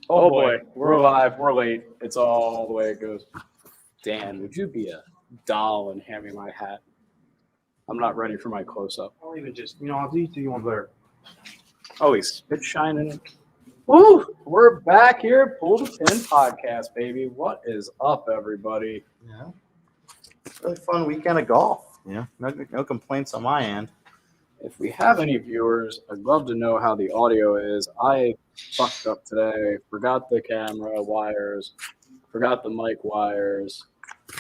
Oh boy, we're live. We're late. It's all the way it goes. Dan, would you be a doll and hand me my hat? I'm not ready for my close-up. I'll even just, I'll do you one there. Oh, he's spit shining. Woo! We're back here. Pull the Pin podcast, baby. What is up, everybody? Yeah. Really fun weekend of golf. Yeah. No complaints on my end. If we have any viewers, I'd love to know how the audio is. I fucked up today. Forgot the camera wires. Forgot the mic wires.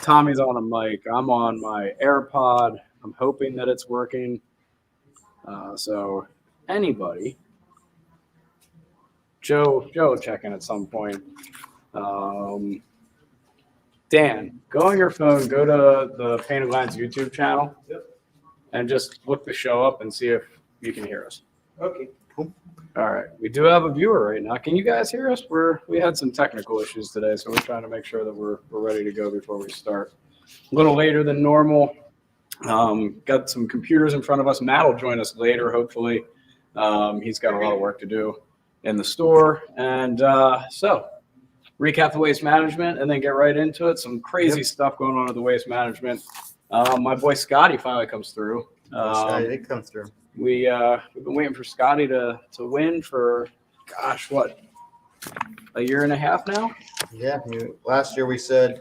Tommy's on a mic. I'm on my AirPod. I'm hoping that it's working. So anybody, Joe will check in at some point. Dan, go on your phone, go to the Painted Lines YouTube channel. Yep. And just look the show up and see if you can hear us. Okay, cool. All right. We do have a viewer right now. Can you guys hear us? We had some technical issues today, so we're trying to make sure that we're ready to go before we start. A little later than normal. Got some computers in front of us. Matt will join us later, hopefully. He's got a lot of work to do in the store. And so recap the waste management and then get right into it. Some crazy stuff going on with the waste management. My boy Scotty finally comes through. Scotty did come through. We've been waiting for Scotty to win for, gosh, what, a year and a half now? Yeah. Last year we said,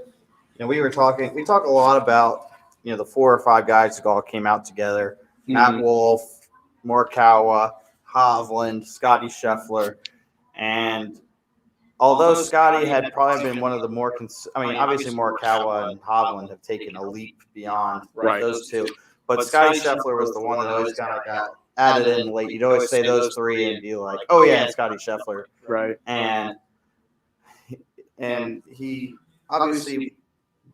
we talk a lot about, the 4 or 5 guys that all came out together. Mm-hmm. Matt Wolf, Murakawa, Hovland, Scotty Sheffler. And although Scotty had probably been one of the more obviously Murakawa and Hovland have taken a leap beyond those two. But Scotty Sheffler was the one that always kind of got added in late. You'd always say those three and be like, oh, yeah, it's Scotty Sheffler. Right. And he obviously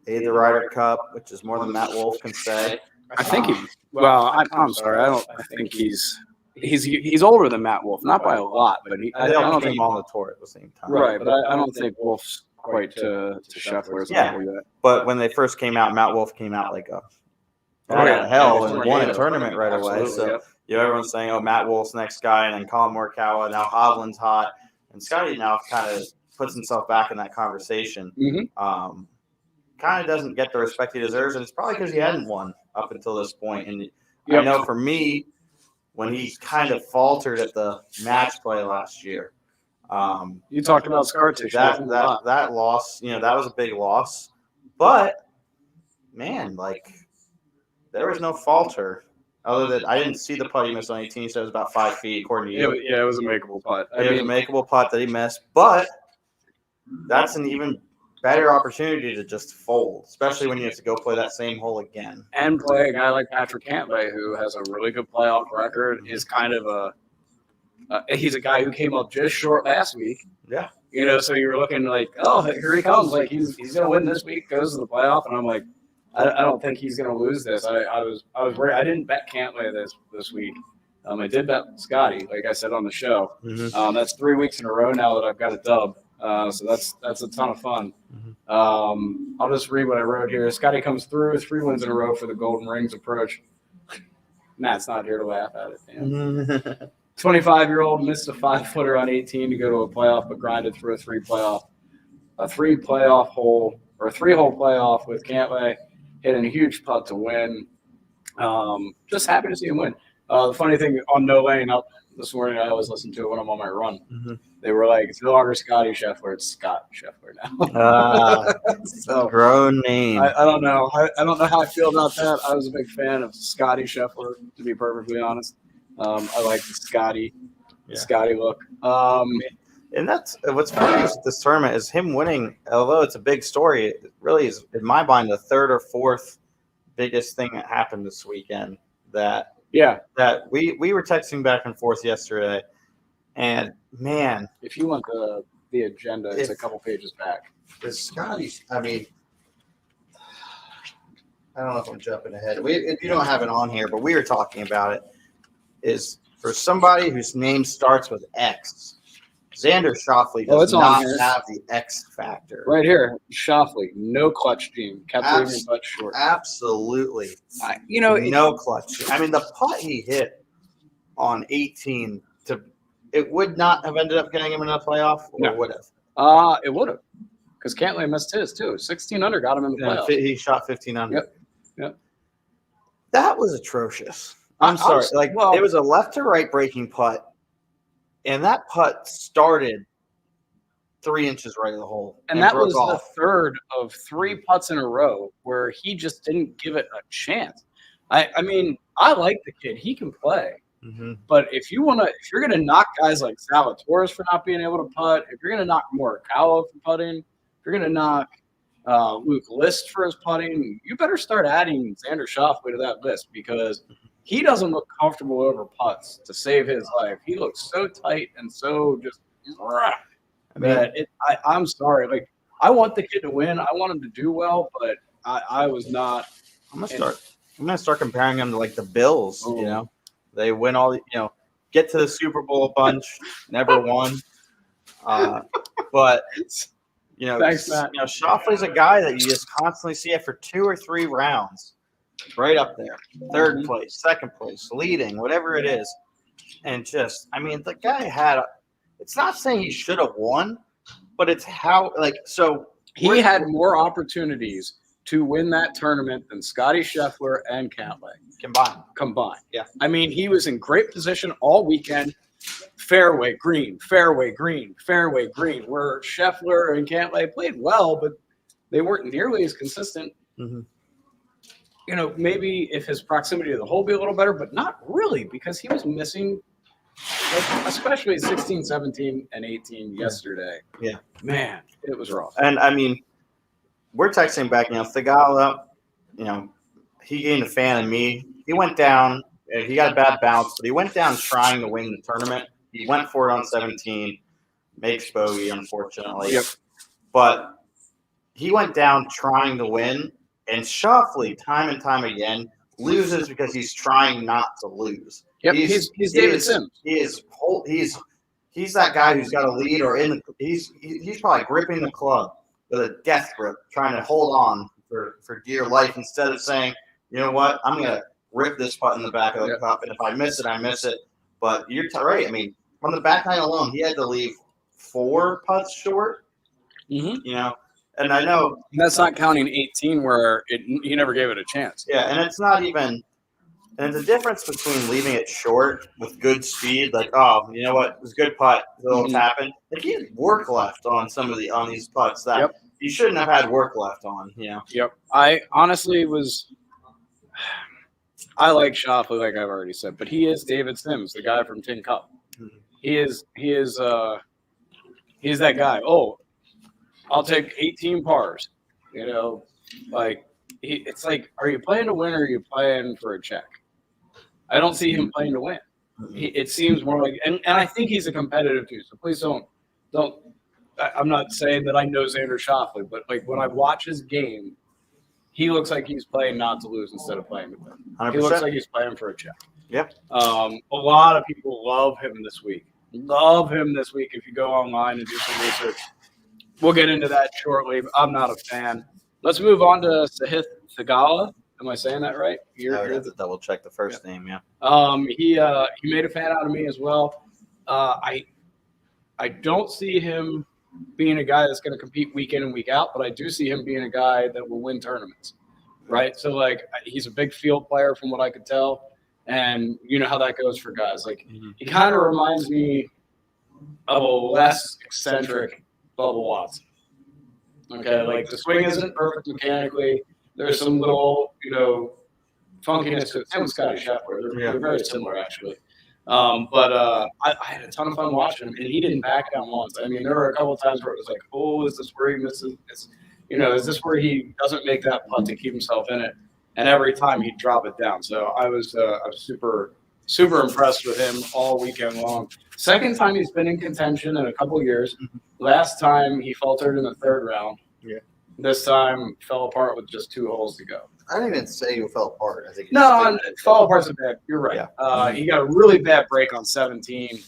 made the Ryder Cup, which is more than Matt Wolf can say. I think I'm sorry. I think he's older than Matt Wolf, not by a lot, but I don't think on the tour at the same time. Right, but I don't think Wolf's quite to Scheffler's level yet. But when they first came out, Matt Wolf came out like out of hell and won a tournament right away. So everyone's saying, oh, Matt Wolf's next guy, and then Colin Murakawa. Now Hovland's hot, and Scotty now kind of puts himself back in that conversation. Mm-hmm. Kind of doesn't get the respect he deserves, and it's probably because he hadn't won up until this point. And I know for me, when he kind of faltered at the match play last year. You talked about scar tissue. That loss, that was a big loss. But, man, there was no falter. Other than I didn't see the putt he missed on 18. He said it was about 5 feet, according to you. Yeah, it was a makeable putt. It was a makeable putt that he missed. But that's an even better opportunity to just fold, especially when you have to go play that same hole again. And play a guy like Patrick Cantley, who has a really good playoff record, is kind of he's a guy who came up just short last week. Yeah. So you're looking like, oh, here he comes. Like he's going to win this week, goes to the playoff. And I'm like, I don't think he's going to lose this. I was worried. I didn't bet Cantley this week. I did bet Scotty, like I said on the show. Mm-hmm. That's 3 weeks in a row now that I've got a dub. So that's a ton of fun. Mm-hmm. I'll just read what I wrote here. Scotty comes through, 3 wins in a row for the Golden Rings approach. Matt's not here to laugh at it, man. 25-year-old missed a 5-footer on 18 to go to a playoff, but grinded through a 3-hole playoff with Cantley, hitting a huge putt to win. Just happy to see him win. The funny thing on No Lane this morning, I always listen to it when I'm on my run. Mm-hmm. They were like, it's no longer Scotty Sheffler, it's Scott Sheffler now. So, grown name. I don't know. I don't know how I feel about that. I was a big fan of Scotty Sheffler, to be perfectly honest. I like the Scotty look. And that's what's funny with this tournament is him winning. Although it's a big story, it really is, in my mind, the 3rd or 4th biggest thing that happened this weekend. That we were texting back and forth yesterday, and man, if you want the agenda, it's a couple pages back. The Scotty's, I don't know if I'm jumping ahead. You don't have it on here, but we were talking about it. Is for somebody whose name starts with X, Xander Schauffele does not have the X factor. Right here, Schauffele, no clutch gene, kept leaving putt short. Absolutely, no clutch. The putt he hit on 18 it would not have ended up getting him in a playoff, or would have. It would have, because Cantley missed his too. 16 under got him in the playoffs. He shot 15 under. Yep. That was atrocious. I'm sorry. It was a left to right breaking putt, and that putt started 3 inches right of the hole. And that broke was off. the third of 3 putts in a row where he just didn't give it a chance. I mean, I like the kid. He can play. Mm-hmm. But if you're gonna knock guys like Salvatore for not being able to putt, if you're gonna knock Murakawa for putting, if you're gonna knock Luke List for his putting, you better start adding Xander Schauffele to that list, because he doesn't look comfortable over putts to save his life. He looks so tight and so just I'm sorry. Like, I want the kid to win. I want him to do well, but I was not. I'm gonna start comparing him to like the Bills. Ooh. You know, they win all. Get to the Super Bowl a bunch, never won. But Thanks, Matt. Schauffele's a guy that you just constantly see it for 2 or 3 rounds, right up there, 3rd place, 2nd place, leading, whatever it is, and just, I mean, the guy had. It's not saying he should have won, but it's how he had more opportunities to win that tournament than Scotty Sheffler and Cantley combined. Yeah. I mean, he was in great position all weekend. Fairway green, fairway green, fairway green. Where Sheffler and Cantley played well, but they weren't nearly as consistent. Mm-hmm. Maybe if his proximity to the hole be a little better, but not really, because he was missing, especially 16, 17, and 18 yesterday. Yeah. Man, it was rough. And I mean, we're texting back, Thigala, he gained a fan of me. He went down, he got a bad bounce, but he went down trying to win the tournament. He went for it on 17, makes bogey, unfortunately. Yep. But he went down trying to win, and Schauffele, time and time again, loses because he's trying not to lose. Yep, he's David Sims. He's that guy who's got a lead, or he's probably gripping the club with a death grip, trying to hold on for dear life, instead of saying, you know what, I'm gonna rip this putt in the back of the cup, and if I miss it, I miss it. But you're right. I mean, from the back nine alone, he had to leave 4 putts short. Mm-hmm. And I know that's not counting 18 where he never gave it a chance. Yeah, and it's not even. And the difference between leaving it short with good speed, like, oh, you know what, it was a good putt, a little tapping. Like, he had work left on on these putts that you shouldn't have had work left on. Yep. I honestly I like Schauffele, like I've already said, but he is David Sims, the guy from Tin Cup. Mm-hmm. He is that guy. Oh, I'll take 18 pars. It's like, are you playing to win or are you playing for a check? I don't see him playing to win. It seems more like, and I think he's a competitive too. So please don't. I'm not saying that I know Xander Schauffele, but like when I watch his game, he looks like he's playing not to lose instead of playing to win. 100%. He looks like he's playing for a check. Yeah. A lot of people love him this week. If you go online and do some research. We'll get into that shortly. I'm not a fan. Let's move on to Sahith Thigala. Am I saying that right? I have to double check the first name. Yeah. He made a fan out of me as well. I don't see him being a guy that's going to compete week in and week out, but I do see him being a guy that will win tournaments. Right. So he's a big field player from what I could tell, and you know how that goes for guys. He kind of reminds me of a less eccentric Bubba Watson. Okay, the swing isn't perfect mechanically. There's some little, funkiness to it. Same with Scotty Sheffler. They're very similar, actually. But I had a ton of fun watching him, and he didn't back down once. I mean, there were a couple of times where it was like, oh, is this where he misses? Is this where he doesn't make that putt to keep himself in it? And every time he'd drop it down. So I was super, super impressed with him all weekend long. Second time he's been in contention in a couple of years. Last time he faltered in the 3rd round. Yeah. This time fell apart with just 2 holes to go. I didn't even say you fell apart. I think fell apart's a bad. You're right. Yeah. He got a really bad break on 17,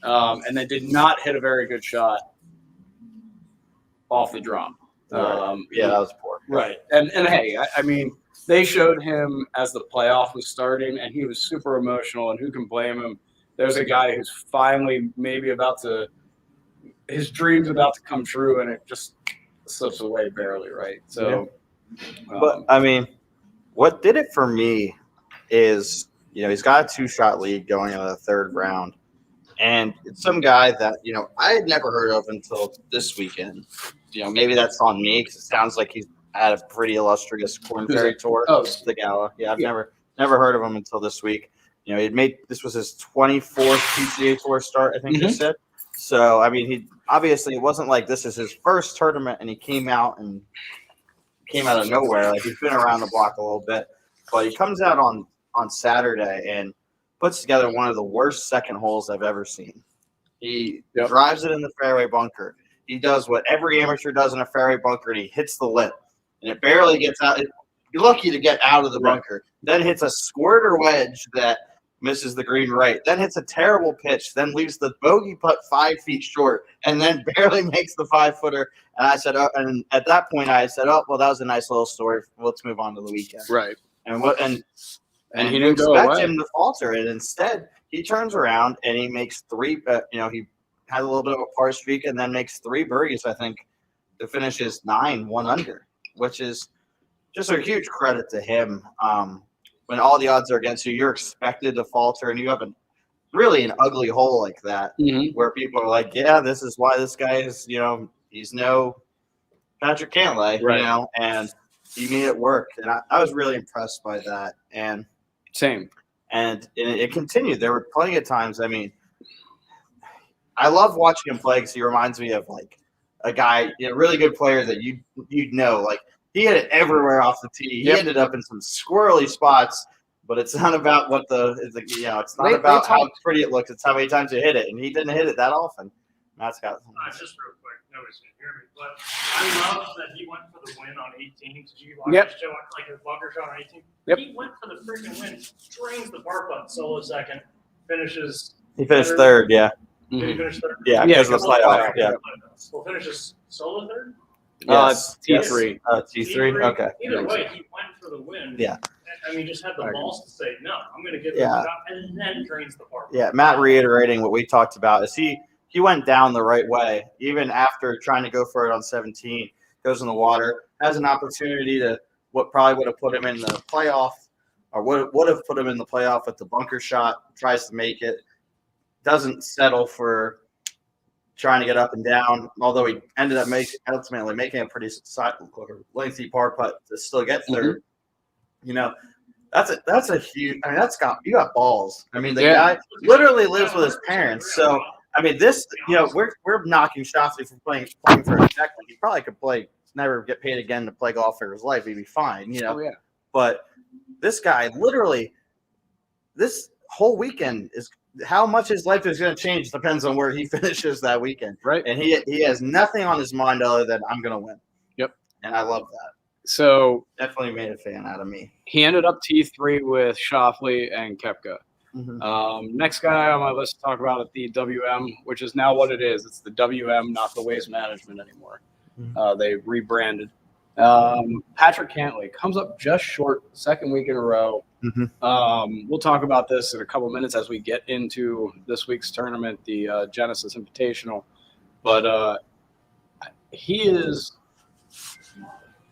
and then did not hit a very good shot off the drop. That was poor. Right. And hey, I mean, they showed him as the playoff was starting, and he was super emotional, and who can blame him? There's a guy who's finally maybe about to his dream's about to come true, and it just slips away barely, right? So, But I mean, what did it for me is, he's got a 2-shot lead going into the third round. And it's some guy that, I had never heard of until this weekend. Maybe that's on me because it sounds like he's had a pretty illustrious Corn Ferry tour. Oh, the Gala. Yeah, I've never heard of him until this week. This was his 24th PGA Tour start, I think they said. So, I mean, it wasn't like this is his first tournament and he came out of nowhere. Like, he's been around the block a little bit. But he comes out on Saturday and puts together one of the worst second holes I've ever seen. He drives it in the fairway bunker. He does what every amateur does in a fairway bunker, and he hits the lip. And it barely gets out. You're lucky to get out of the bunker. Then hits a squirter wedge that misses the green right. Then hits a terrible pitch. Then leaves the bogey putt 5 feet short, and then barely makes the 5-footer. And I said, and at that point, I said, well, that was a nice little story. Let's move on to the weekend. right. And he you didn't go expect away. him to falter, and instead he turns around and he makes 3. He had a little bit of a par streak, and then makes 3 birdies, I think, to finish his 9 1 under, which is just a huge credit to him. When all the odds are against you, you're expected to falter, and you have really an ugly hole like that, where people are like, "Yeah, this is why this guy is, he's no Patrick Cantley, right. and." He made it work, and I was really impressed by that. And Same. And it continued. There were plenty of times. I mean, I love watching him play because he reminds me of like a guy, really good player that you'd know. Like, he hit it everywhere off the tee. He ended up in some squirrely spots, but it's not about it's not about how pretty it looks. It's how many times you hit it, and he didn't hit it that often. Matt's got just real quick. Nobody's gonna hear me, but I love that he went for the win on 18. Did you watch his show, like his bunker shot on 18? Yep. He went for the freaking win, drains the bar putt, solo second, finishes. He finished third, yeah. Did he finish third? Yeah, because of the playoff. Yeah. Well, finishes solo third. Yes. T3. T3. Okay. Either way, he went for the win. Yeah. I mean, just had the balls to say no. I'm going to get the shot, and then drains the bar putt. Yeah, Matt reiterating what we talked about is he went down the right way, even after trying to go for it on 17. Goes in the water, has an opportunity to what probably would have put him in the playoff, or would have put him in the playoff with the bunker shot. Tries to make it, doesn't settle for trying to get up and down. Although he ended up ultimately making a pretty lengthy par putt to still get third. That's a huge. I mean, you got balls. I mean, the guy literally lives with his parents, so. I mean, this, we're knocking Shoffley for playing for a deck. He probably could never get paid again to play golf for his life. He'd be fine, Oh, yeah. But this guy, literally, this whole weekend is how much his life is going to change depends on where he finishes that weekend. Right. And he has nothing on his mind other than I'm going to win. Yep. And I love that. So Definitely made a fan out of me. he ended up T3 with Shoffley and Kepka. Next guy on my list to talk about at the WM, which is now what it is. It's the WM, not the Waste Management anymore. They rebranded. Patrick Cantley comes up just short, second week in a row. We'll talk about this in a couple minutes as we get into this week's tournament, the Genesis Invitational. But he is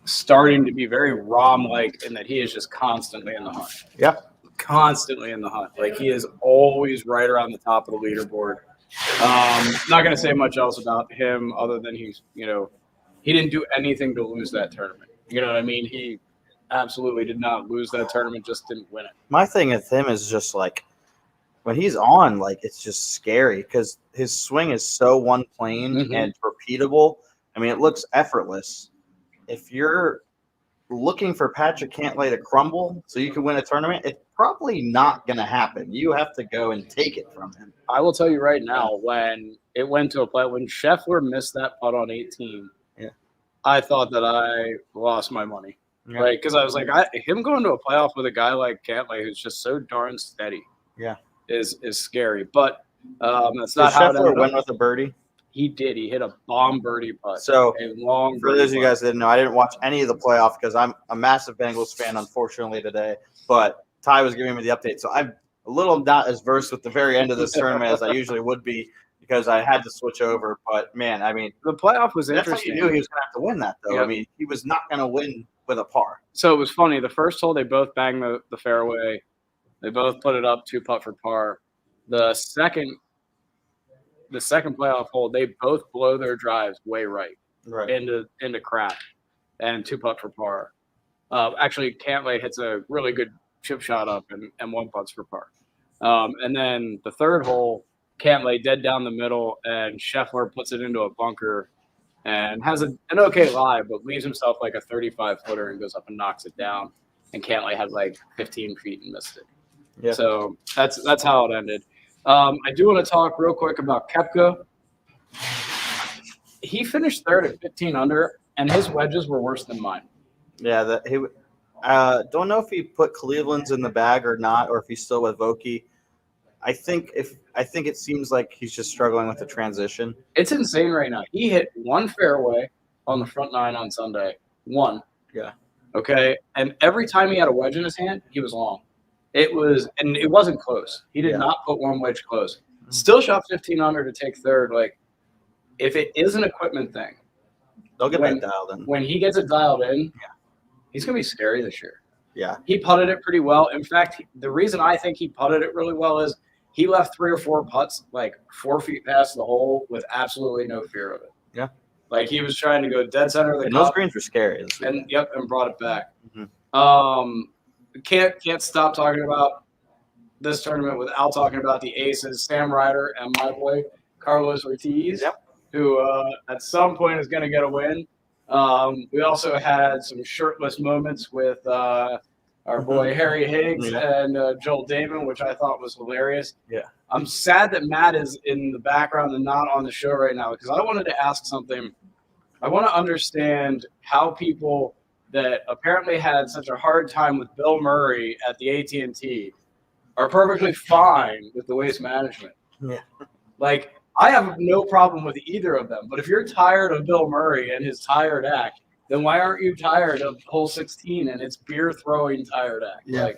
starting to be very Rahm-like in that he is just constantly in the hunt. Yeah. Constantly in the hunt. Like, he is always right around the top of the leaderboard. Not going to say much else about him other than he didn't do anything to lose that tournament. You know what I mean? He absolutely did not lose that tournament, just didn't win it. My thing with him is just like when he's on, like, it's just scary because his swing is so one plane and repeatable. I mean, it looks effortless. If you're looking for Patrick Cantley to crumble so you can win a tournament, it's probably not going to happen. You have to go and take it from him. I will tell you right now, when it went to a play, when Sheffler missed that putt on 18, I thought that I lost my money. Right? Because I was like, him going to a playoff with a guy like Cantley who's just so darn steady is scary. But that's not how Sheffler went with a birdie. He did. He hit a bomb birdie putt. So, a long for those of you guys that didn't know, I didn't watch any of the playoff because I'm a massive Bengals fan, unfortunately, today. But Ty was giving me the update. So I'm a little not as versed with the very end of this tournament as I usually would be because I had to switch over. But man, I mean, The playoff was that's how interesting. you knew he was going to have to win that, though. Yep. I mean, he was not going to win with a par. So it was funny. The first hole, they both banged the fairway. They both put it up 2-putt for par. The second playoff hole, they both blow their drives way right Right. into crap and 2-putt for par. Actually, Cantley hits a really good chip shot up and 1-putts for par. And then the third hole, Cantley dead down the middle, and Sheffler puts it into a bunker and has an okay lie, but leaves himself like a 35-footer and goes up and knocks it down. And Cantley had like 15 feet and missed it. Yeah. So that's how it ended. I do want to talk real quick about Kepca. He finished third at 15 under, and his wedges were worse than mine. Yeah, don't know if he put Cleveland's in the bag or not, or if he's still with Vokey. I think it seems like he's just struggling with the transition. It's insane right now. He hit one fairway on the front nine on Sunday. One. Yeah. Okay. And every time he had a wedge in his hand, he was long. It wasn't close. He did not put one wedge close. Still shot 15 under to take third. Like, if it is an equipment thing, They'll get that dialed in. when he gets it dialed in, he's gonna be scary this year. Yeah. He putted it pretty well. In fact, the reason I think he putted it really well is he left 3 or 4 putts like 4 feet past the hole with absolutely no fear of it. Yeah. Like he was trying to go dead center of the And those cup greens were scary this week. and brought it back. Mhm. Can't stop talking about this tournament without talking about the aces, Sam Ryder and my boy Carlos Ortiz, who at some point is going to get a win. We also had some shirtless moments with our boy Harry Higgs and Joel Damon, which I thought was hilarious. Yeah. I'm sad that Matt is in the background and not on the show right now because I wanted to ask something. I want to understand how people that apparently had such a hard time with Bill Murray at the AT&T are perfectly fine with the Waste Management. Yeah. Like, I have no problem with either of them, but if you're tired of Bill Murray and his tired act, then why aren't you tired of hole 16 and its beer throwing tired act? Yeah.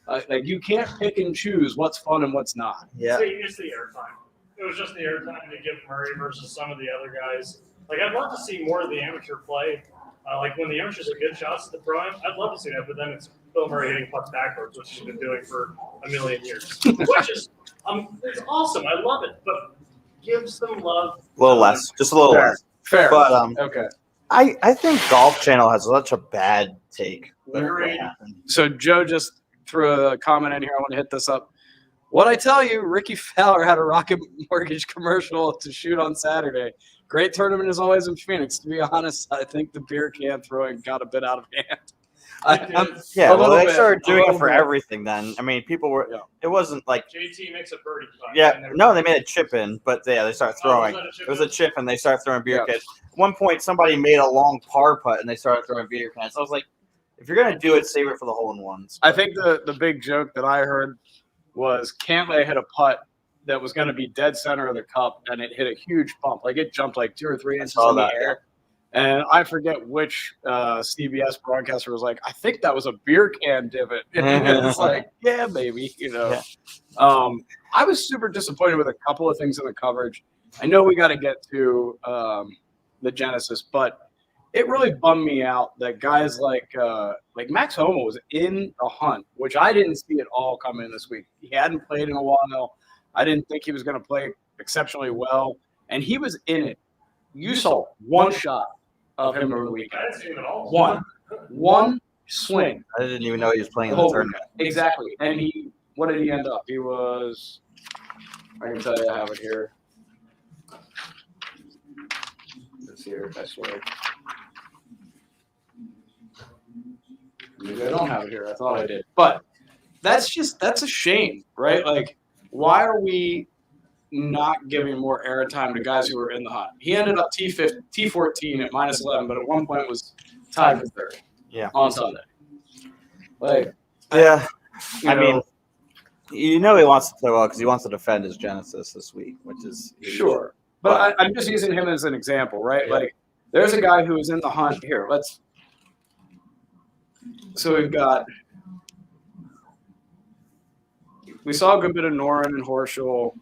Like you can't pick and choose what's fun and what's not. Yeah. So it's the airtime. It was just the airtime to give Murray versus some of the other guys. Like, I'd love to see more of the amateur play. Like, when the amateurs are good shots at the pro-am, I'd love to see that, but then it's Bill Murray hitting putts backwards, which he's been doing for a million years, which is it's awesome. I love it, but give some love. A little less. Just a little less. Fair. But Okay. I think Golf Channel has such a bad take. Agreed. So Joe just threw a comment in here. I want to hit this up. What I tell you, Ricky Fowler had a Rocket Mortgage commercial to shoot on Saturday. Great tournament as always in Phoenix. To be honest, I think the beer can throwing got a bit out of hand. They started doing it for everything then. I mean, people were – it wasn't like – JT makes a birdie putt. they made a chip in, but they started throwing. It was a chip and they started throwing beer cans. At one point, somebody made a long par putt and they started throwing beer cans. So I was like, if you're going to do it, save it for the hole-in-ones. I think the big joke that I heard was Cantley hit a putt that was going to be dead center of the cup, and it hit a huge bump. Like, it jumped like 2 or 3 inches in the air. And I forget which CBS broadcaster was like, I think that was a beer can divot. And it's like, yeah, maybe, Yeah. I was super disappointed with a couple of things in the coverage. I know we got to get to the Genesis, but it really bummed me out that guys like Max Homa was in the hunt, which I didn't see at all come in this week. He hadn't played in a while. I didn't think he was going to play exceptionally well, and he was in it. You saw one shot of him over the weekend. I didn't see him at all. One swing. I didn't even know he was playing in the tournament. Exactly. And what did he end up? He was, I can tell you I have it here. It's here, I swear. Maybe I don't have it here. I thought I did. But that's a shame, right? Like, why are we not giving more airtime to guys who are in the hunt? He ended up T14 at -11, but at one point was tied for third. Yeah. On Sunday. Like, I mean, he wants to play well because he wants to defend his Genesis this week, which is sure. But I'm just using him as an example, right? Yeah. Like, there's a guy who is in the hunt here. We saw a good bit of Noren and Horschel.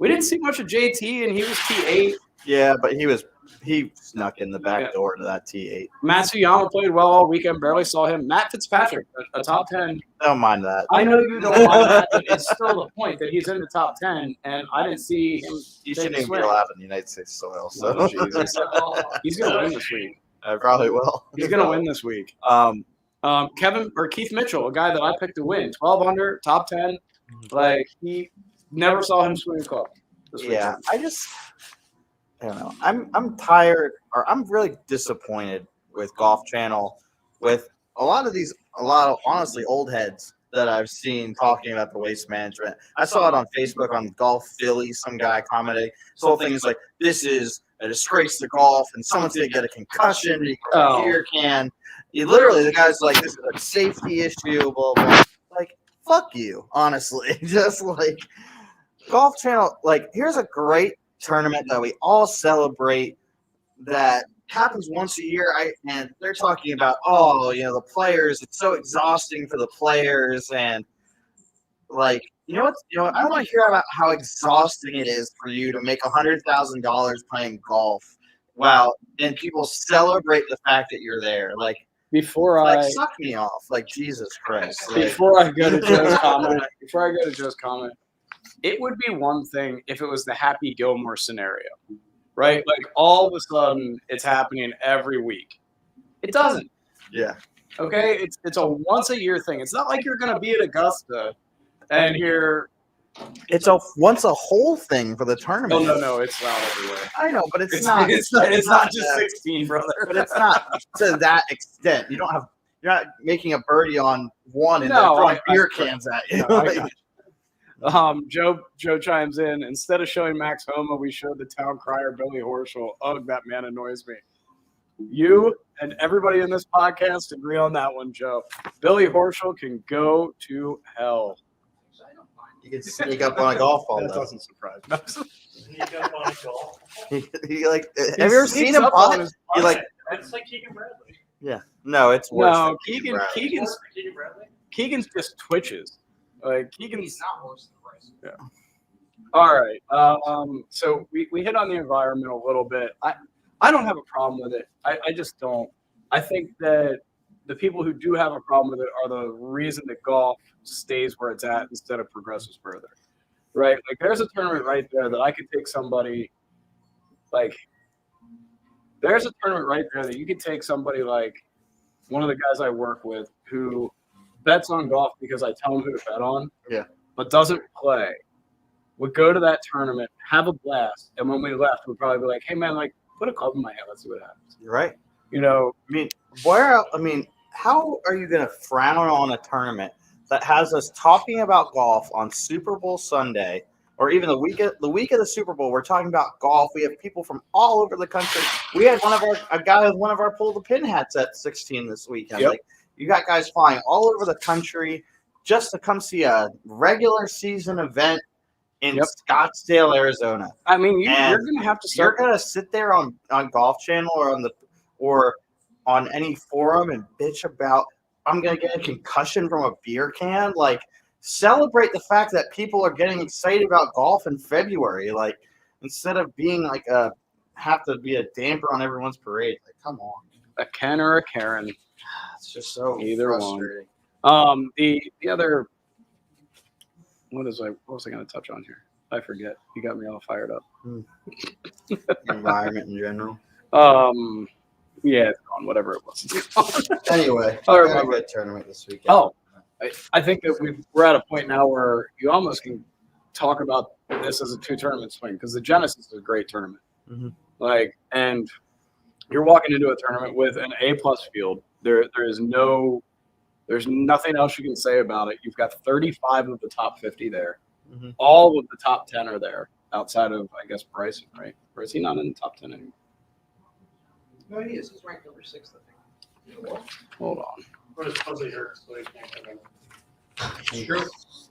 We didn't see much of JT, and he was T8. Yeah, but he snuck in the back door to that T8. Matsuyama played well all weekend. Barely saw him. Matt Fitzpatrick, a top 10. Don't mind that. I know you don't mind that, but it's still the point that he's in the top 10, and I didn't see him. He take shouldn't a even be swing. allowed in the United States soil. So Oh, Jesus. He's going to win this week. I probably will. He's going to win this week. Keith Mitchell, a guy that I picked to win, 12 under, top 10. Like, he never saw him swing a club this week. Yeah, I don't know. I'm tired, or I'm really disappointed with Golf Channel, with a lot of honestly old heads that I've seen talking about the waste management. I saw it on Facebook on Golf Philly. Some guy commented. This whole thing is like, this is a disgrace to golf, and someone's gonna get a concussion because of a beer can. Literally, the guy's like, this is a safety issue. Blah blah. Like, fuck you, honestly. Just like Golf Channel. Like, here's a great tournament that we all celebrate that happens once a year. And they're talking about, the players, it's so exhausting for the players, and like, I don't want to hear about how exhausting it is for you to make $100,000 playing golf. Wow. And people celebrate the fact that you're there. Like, suck me off. Like, Jesus Christ. Like, Before I go to Joe's comment, it would be one thing if it was the Happy Gilmore scenario, right? Like, all of a sudden, it's happening every week. It doesn't. Yeah. Okay? It's a once-a-year thing. It's not like you're going to be at Augusta and it's a once a whole thing for the tournament. No, it's not everywhere. I know, but it's not. It's not just 16, brother. But it's not to that extent. You're not making a birdie on one and they're throwing beer cans at you. Joe chimes in. Instead of showing Max Homa, we showed the town crier Billy Horschel. Ugh, that man annoys me. You and everybody in this podcast agree on that one, Joe. Billy Horschel can go to hell. You can sneak up on a golf ball. That doesn't surprise me. Sneak up on a golf. He have you ever seen him putt? It's like Keegan Bradley. Yeah. No, it's worse. No, than Keegan's just twitches. Like, Keegan's not worse than Bryce. Yeah. All right. So we hit on the environment a little bit. I don't have a problem with it. I just don't. I think that the people who do have a problem with it are the reason that golf stays where it's at instead of progresses further. Right? Like, there's a tournament right there that I could take somebody like there's a tournament right there that you could take somebody like one of the guys I work with who bets on golf because I tell him who to bet on. Yeah. But doesn't play. Would go to that tournament, have a blast, and when we left, we'd probably be like, "Hey man, like, put a club in my hand, let's see what happens." You're right. I mean, how are you going to frown on a tournament that has us talking about golf on Super Bowl Sunday, or even the week of the Super Bowl? We're talking about golf. We have people from all over the country. We had a guy with one of our pull the pin hats at 16 this weekend. Yep. Like, you got guys flying all over the country just to come see a regular season event in Scottsdale, Arizona. I mean, you're going to have to You're start. going to sit there on Golf Channel or on any forum and bitch about, I'm going to get a concussion from a beer can. Like, celebrate the fact that people are getting excited about golf in February. Like, instead of being like have to be a damper on everyone's parade. Like, come on. A Ken or a Karen. It's just so Either frustrating. one. The other, what was I going to touch on here? I forget. You got me all fired up. Environment in general. Yeah, it's gone, whatever it was. It's gone. Anyway, I I got a remember. good tournament this weekend. Oh, I think that we're at a point now where you almost can talk about this as a 2-tournament swing, because the Genesis is a great tournament. Mm-hmm. Like, and you're walking into a tournament with an A+ field. There's nothing else you can say about it. You've got 35 of the top 50 there. Mm-hmm. All of the top 10 are there, outside of, I guess, Bryson, right? Or is he not in the top 10 anymore? No, he is. He's ranked number 6, I think. Hold on. But it's supposedly hurt, so he can't come in. Sure.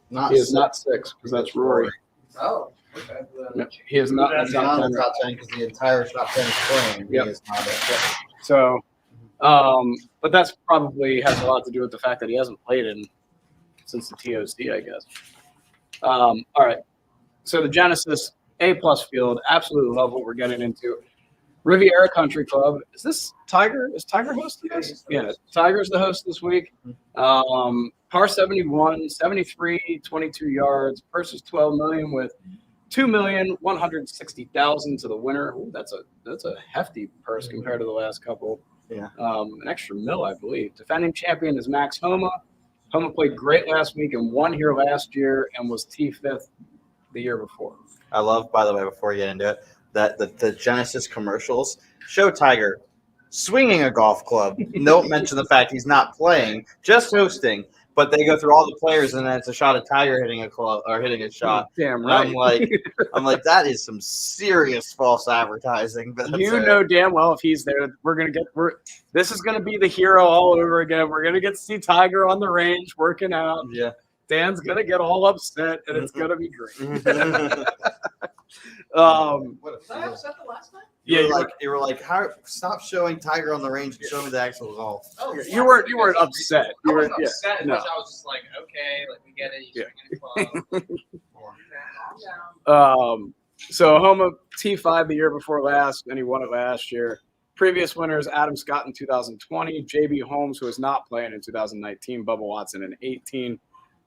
Not He is not 6, because that's Rory. Oh, okay. No, he is not in That's the top 10. top 10 because the entire top 10 is playing. Yep. He is not it. So, but that's probably has a lot to do with the fact that he hasn't played since the TOC, I guess. All right. So the Genesis, A-plus field. Absolutely love what we're getting into. Riviera Country Club. Is this Tiger? Is Tiger hosting this? Yeah, Tiger's the host this week. Par 71, 73, 22 yards. Purse is $12 million with $2,160,000 to the winner. Ooh, that's a hefty purse compared to the last couple. Yeah. An extra mil, I believe. Defending champion is Max Homa. Homa played great last week and won here last year and was T5th the year before. I love, by the way, before you get into it, that the Genesis commercials show Tiger swinging a golf club. Don't mention the fact he's not playing, just hosting. But they go through all the players, and then it's a shot of Tiger hitting a club or hitting a shot. Damn And right. I'm like, that is some serious false advertising. But that's You know damn well if he's there, this is gonna be the hero all over again. We're gonna get to see Tiger on the range working out. Yeah. Dan's gonna get all upset, and it's gonna be great. Was I upset the last time? You were like, how? Stop showing Tiger on the range and show me the actual golf. Oh, you weren't upset. I You were wasn't upset. no. I was just like, okay, like we get it. You swing a club. So Homa T5 the year before last, and he won it last year. Previous winners: Adam Scott in 2020, JB Holmes, who is not playing in 2019, Bubba Watson in 18.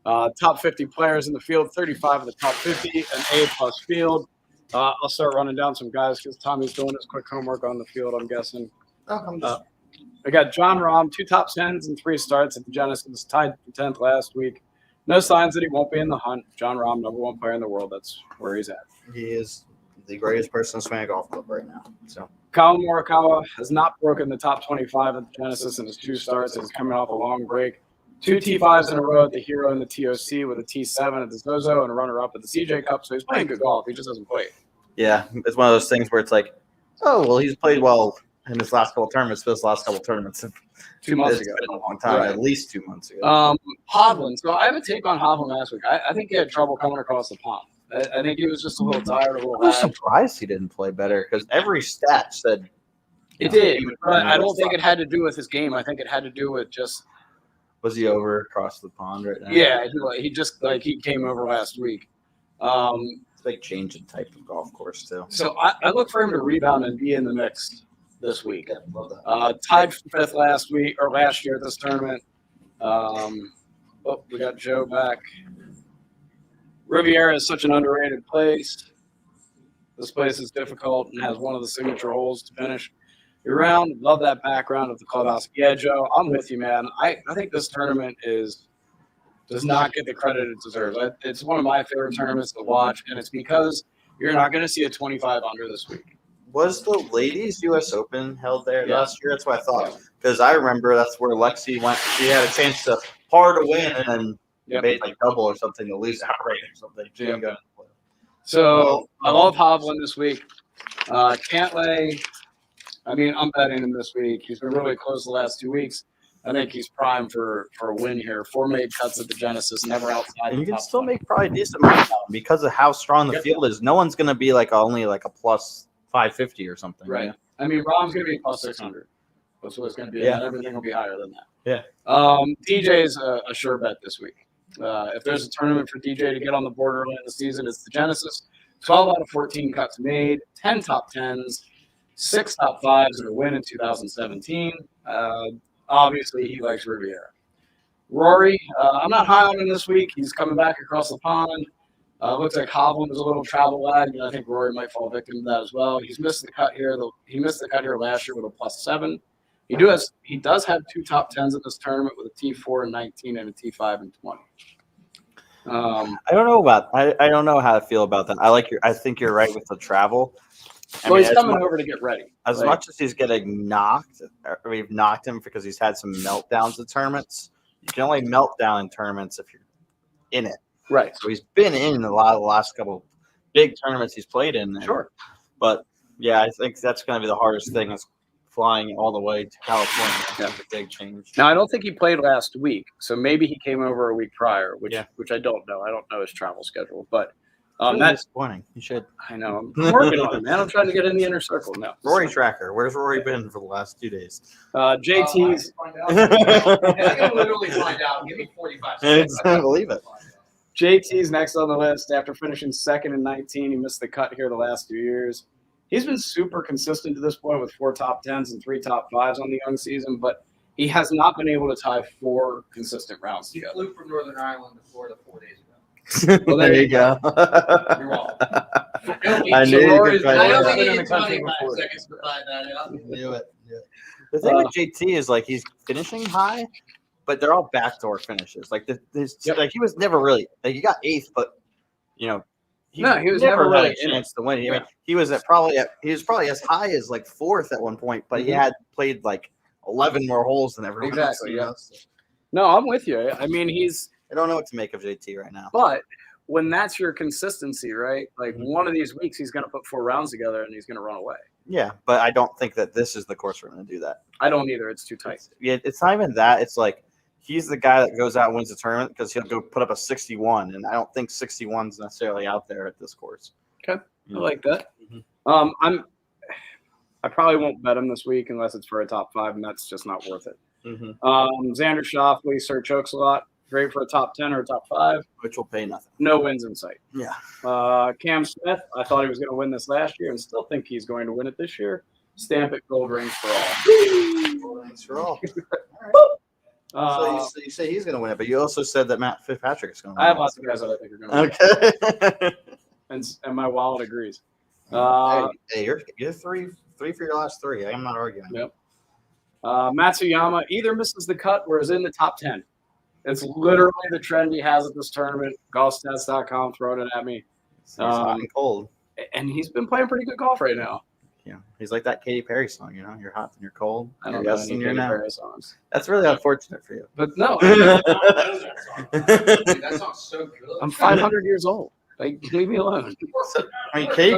Top 50 players in the field, 35 of the top 50, an A-plus field. I'll start running down some guys because Tommy's doing his quick homework on the field, I'm guessing. I got John Rahm, 2 top 10s and 3 starts at the Genesis, tied for 10th last week. No signs that he won't be in the hunt. John Rahm, #1 player in the world. That's where he's at. He is the greatest person to swing a golf club right now. So Kyle Murakawa has not broken the top 25 at the Genesis in his 2 starts. He's coming off a long break. 2 T5s in a row at the Hero and the TOC with a T7 at the Zozo and a runner-up at the CJ Cup. So he's playing good golf. He just hasn't played. yeah, it's one of those things where it's like, oh well, he's played well in his last couple of tournaments. But his last couple of tournaments 2 months it's ago. been a long time, Right. at least 2 months ago. Hovland. So I have a take on Hovland last week. I think he had trouble coming across the pond. I think he was just a little tired, a little I was bad. surprised he didn't play better because every stat said It did, but I don't think it had to do with his game. I think it had to do with just was he over across the pond right now? yeah. He just he came over last week. It's a big change in type of golf course too. So I look for him to rebound and be in the mix this week. Yeah, love that. Tied for 5th last year at this tournament. We got Joe back. Riviera is such an underrated place. This place is difficult and has one of the signature holes to finish your round. Love that background of the clubhouse. Yeah, Joe, I'm with you, man. I think this tournament does not get the credit it deserves. It's one of my favorite tournaments to watch, and it's because you're not going to see a 25 under this week. Was the ladies U.S. Open held there last year? That's what I thought. Because I remember that's where Lexi went. She had a chance to par to win and then made like double or something to lose outright or something. She didn't go. So I love Hovland this week. Cantley, I'm betting him this week. He's been really close the last 2 weeks. I think he's primed for a win here. 4 made cuts at the Genesis, never outside. And you the can top still 20. make probably decent money now because of how strong the Yep. field is. No one's going to be only a plus 550 or something. Right. Rahm's going to be plus 600. That's what it's going to be. Yeah. And everything will be higher than that. Yeah. DJ's a sure bet this week. If there's a tournament for DJ to get on the board early in the season, it's the Genesis. 12 out of 14 cuts made, 10 top 10s, 6 top 5s, and a win in 2017. Obviously, he likes Riviera. Rory, I'm not high on him this week. He's coming back across the pond. Looks like Hovland was a little travel lag, and I think Rory might fall victim to that as well. He's missed the cut here. He missed the cut here last year with a +7. He does have 2 top 10s in this tournament with a T4 and 19 and a T5 and 20. I don't know I don't know how to feel about that. I think you're right with the travel. He's coming over to get ready. As much as he's getting knocked, we've knocked him because he's had some meltdowns in tournaments. You can only melt down in tournaments if you're in it. Right. So he's been in a lot of the last couple big tournaments he's played in. Sure. But yeah, I think that's going to be the hardest thing is flying all the way to California. That's a big change. Now, I don't think he played last week, so maybe he came over a week prior, which I don't know. I don't know his travel schedule, but that's disappointing. You should. I know. I'm working on it, man. I'm trying to get in the inner circle now. Rory Tracker. Where's Rory been for the last 2 days? JT's. I can literally find out. Give me 45 seconds. I can't believe it. JT's next on the list after finishing second in 19. He missed the cut here the last 2 years. He's been super consistent to this point with 4 top 10s and 3 top 5s on the young season, but he has not been able to tie 4 consistent rounds He together. flew from Northern Ireland to Florida 4 days ago. Well, there you go. You're welcome. I knew you could Rory's- find I it don't out. think in he the needs country 25 before. seconds to find that out. Knew it. The thing with JT is like he's finishing high, but they're all backdoor finishes. Like like he was never really like he got 8th, but he No, he was never never had really a in it. chance to win. I mean, Yeah. he was probably as high as like 4th at one point, but he Mhm. had played like 11 more holes than everyone else. Exactly, you yeah. know? So No, I'm with you. I mean, I don't know what to make of JT right now. but when that's your consistency, right? Like Mhm. one of these weeks, he's going to put 4 rounds together and he's going to run away. Yeah, but I don't think that this is the course for him to do that. I don't either. It's too tight. It's not even that. It's like he's the guy that goes out and wins the tournament because he'll go put up a 61, and I don't think 61's necessarily out there at this course. I like that. Mhm. I probably won't bet him this week unless it's for a top 5, and that's just not worth it. Mhm. Xander Schauffele, Sir Chokes a lot. Great for a top 10 or a top 5. Which will pay nothing. No wins in sight. Yeah. Cam Smith, I thought he was going to win this last year and still think he's going to win it this year. Stamp it, gold rings for all. Thanks for all. Uh, So you say he's going to win it, but you also said that Matt Fitzpatrick is going to win I have it. lots of guys that I think are going to win. Okay. And my wallet agrees. Hey, you're three for your last 3. I'm not arguing. Yep. Matsuyama either misses the cut or is in the top 10. It's literally the trend he has at this tournament. Golfstats.com throwing it at me. He's hot and cold. And he's been playing pretty good golf right now. Yeah, he's like that Katy Perry song. You know, you're hot and you're cold. I don't You're know yes any and you're Katy no. Perry songs. That's really unfortunate for you. But no, Dude, that sounds so good. I'm 500 years old. Like, leave me alone. I mean, Katy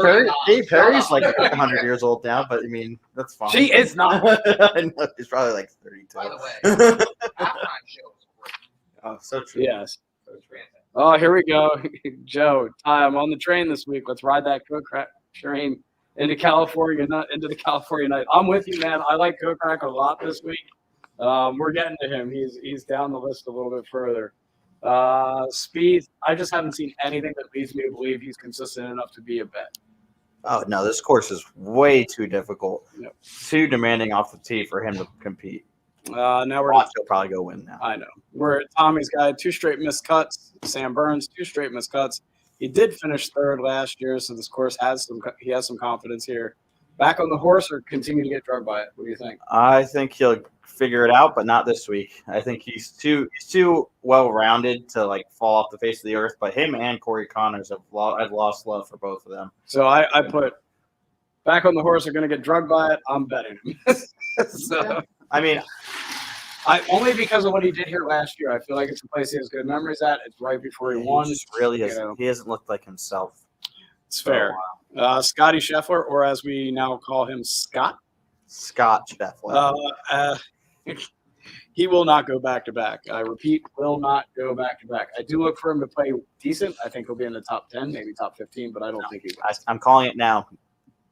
Perry's like 100 years old now, but I mean, that's fine. She is not. I know, she's probably like 32. By the way, halftime show was great. Oh, so true. Yes. It was fantastic. Oh, here we go. Joe, Ty, I'm on the train this week. Let's ride that Kokrak train into California, not into the California night. I'm with you, man. I like Kokrak a lot this week. We're getting to him. He's down the list a little bit further. Speed, I just haven't seen anything that leads me to believe he's consistent enough to be a bet. Oh no, this course is way too difficult, Yep. too demanding off the tee for him to compete. Now we're Watch, he'll probably go win now. I know. We're at Tommy's guy, 2 straight missed cuts. Sam Burns, 2 straight missed cuts. He did finish 3rd last year, so this course has some confidence here. Back on the horse or continue to get drugged by it? What do you think? I think he'll figure it out, but not this week. I think he's too well rounded to like fall off the face of the earth. But him and Corey Connors I've lost love for both of them. So I put back on the horse are going to get drugged by it. I'm betting him. So I mean, only because of what he did here last year. I feel like it's a place he has good memories at. It's right before he won. he just really has. you know. He hasn't looked like himself. It's fair. Scotty Sheffler, or as we now call him, Scott. Scott Sheffler. He will not go back to back. I repeat, will not go back to back. I do look for him to play decent. I think he'll be in the top 10, maybe top 15, but I don't think he will. I'm calling it now.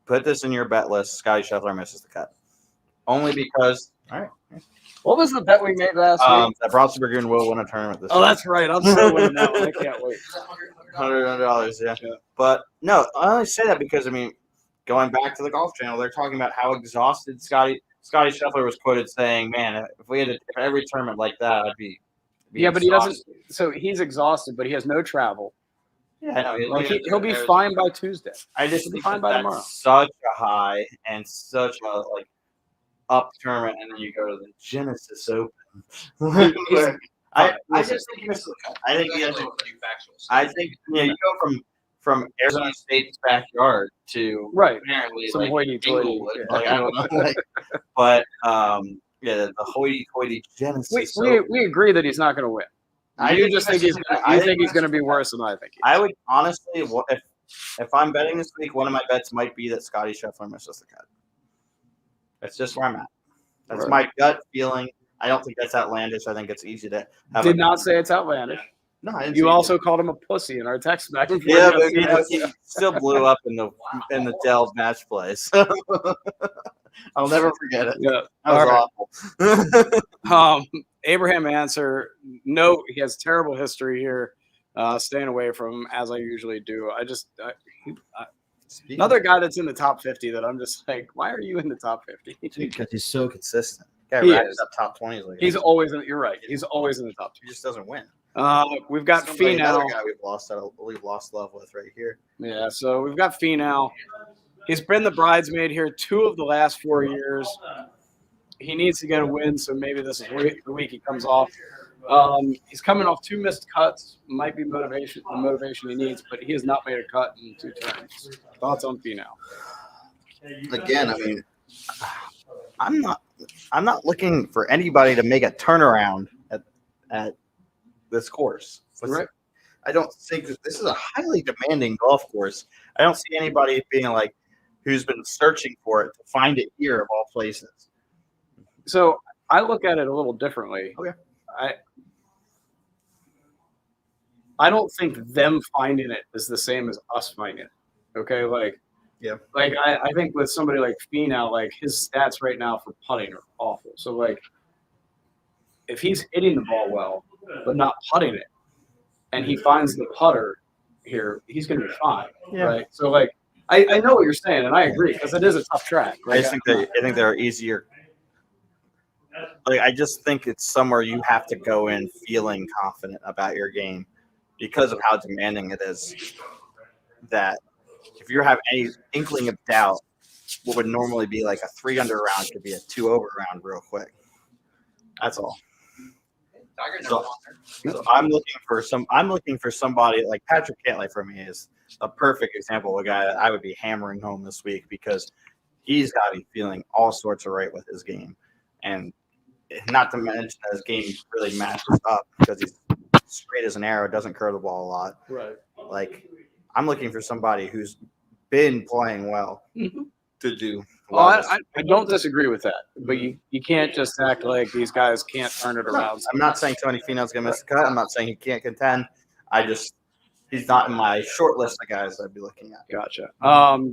Put this in your bet list. Scotty Sheffler misses the cut. Only because. All right. What was the bet we made last week? That Bronson Burgoon will win a tournament this Oh, year. that's right. I'm so winning that one. I can't wait. Is that $100, yeah. Yeah. But no, I only say that because I mean, going back to the Golf Channel, they're talking about how exhausted Scotty Sheffler was quoted saying, "Man, if we had every tournament like that, I'd be." Yeah, but he doesn't. exhausted." So he's exhausted, but he has no travel. Yeah, I know. Like he'll be fine by Tuesday. I just he'll be think fine by tomorrow. that's such a high and such a like up tournament, and then you go to the Genesis Open. I just think he missed the cut. I think he has. I think you go from Arizona State's backyard to Right. apparently Some like hoity-toity. Inglewood. Yeah. Like, I don't know. Like, but yeah, the hoity-toity Genesis. We agree that he's not going to win. You just think he's going to be worse than I think. I would honestly, if I'm betting this week, one of my bets might be that Scotty Sheffler misses the cut. That's just where I'm at. That's my gut feeling. I don't think that's outlandish. I think it's easy to have. Did not say it's outlandish. No, I didn't You say also called him a pussy in our text back and forth. Yeah, but you know, he still blew up in the Dell match play. So I'll never forget it. Yeah. That was awful. Abraham Answer, no, he has terrible history here. Staying away from him as I usually do. Another guy that's in the top 50 that I'm just like, why are you in the top 50? Because he's so consistent. Guy He racks is. up top 20s. Like He's always in. You're right. He's always in the top he just doesn't win. 2. We've got Another Finau. guy we've lost love with right here. Yeah, so we've got Finau. He's been the bridesmaid here 2 of the last 4 years. He needs to get a win, so maybe this is the week he comes off. He's coming off 2 missed cuts. Might be the motivation he needs, but he has not made a cut in 2 turns. Thoughts on Finau? Again, I mean, I'm not looking for anybody to make a turnaround at this course. Right. I don't think that this is a highly demanding golf course. I don't see anybody being like who's been searching for it to find it here of all places. So I look at it a little differently. Okay. I don't think them finding it is the same as us finding it. Okay, Yeah. Like I think with somebody like Finau, like his stats right now for putting are awful. So like if he's hitting the ball well but not putting it, and he finds the putter here, he's going to be fine. Yeah. Right. So like I know what you're saying, and I agree because it is a tough track. I just think there are easier. Like I just think it's somewhere you have to go in feeling confident about your game because of how demanding it is. That if you have any inkling of doubt, what would normally be like a 3 under round could be a 2 over round real quick. That's all. So I'm looking for somebody like Patrick Cantley for me is a perfect example of a guy that I would be hammering home this week because he's got to be feeling all sorts of right with his game. And not to mention that his game really matches up because he's straight as an arrow, doesn't curve the ball a lot. Right. Like, I'm looking for somebody who's been playing well to do Well, well. I don't disagree with that, but you can't just act like these guys can't turn it around. I'm not saying Tony Finau's going to miss the cut. I'm not saying he can't contend. He's not in my short list of guys I'd be looking at. Gotcha.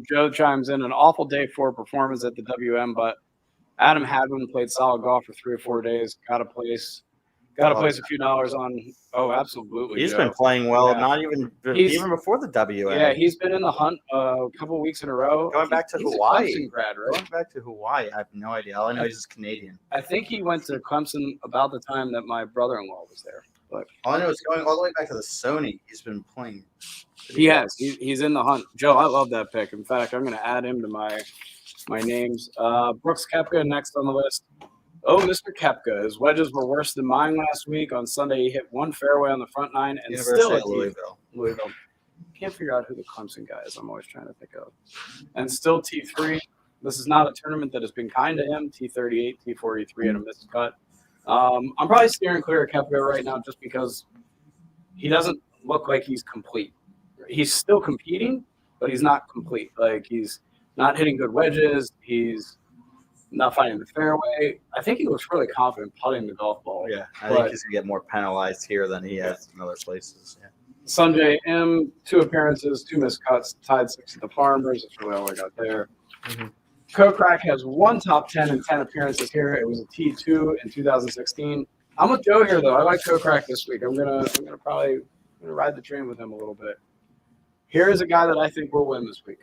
Joe chimes in, an awful day for performance at the WM, but Adam Hadwin played solid golf for 3 or 4 days. Got to place a few dollars on. Oh, absolutely. He's Joe. been playing well, Yeah. not even before the WM. Yeah, he's been in the hunt a couple of weeks in a row. Going back to He's Hawaii. a Clemson grad, right? Going back to Hawaii, I have no idea. All I know is he's Canadian. I think he went to Clemson about the time that my brother-in-law was there. But All I know is going all the way back to the Sony. He's been playing. he has. He's in the hunt. Joe, I love that pick. In fact, I'm going to add him to my names. Brooks Kepka next on the list. Oh, Mr. Kepka. His wedges were worse than mine last week. On Sunday, he hit 1 fairway on the front 9 and University still of Louisville. Louisville. Can't figure out who the Clemson guy is. I'm always trying to think of. And still T3. This is not a tournament that has been kind to him. T38, T43, and a missed cut. I'm probably steering clear of Kepka right now just because he doesn't look like he's complete. He's still competing, but he's not complete. Like, he's not hitting good wedges. He's not finding the fairway. I think he looks really confident putting the golf ball. Yeah, I think he's going to get more penalized here than he has in other places. Yeah. Sanjay M, 2 appearances, 2 missed cuts, tied 6 at the Farmers. That's really all I got there. Kokrak has 1 top 10 in 10 appearances here. It was a T2 in 2016. I'm with Joe here, though. I like Kokrak this week. I'm gonna probably ride the train with him a little bit. Here is a guy that I think will win this week,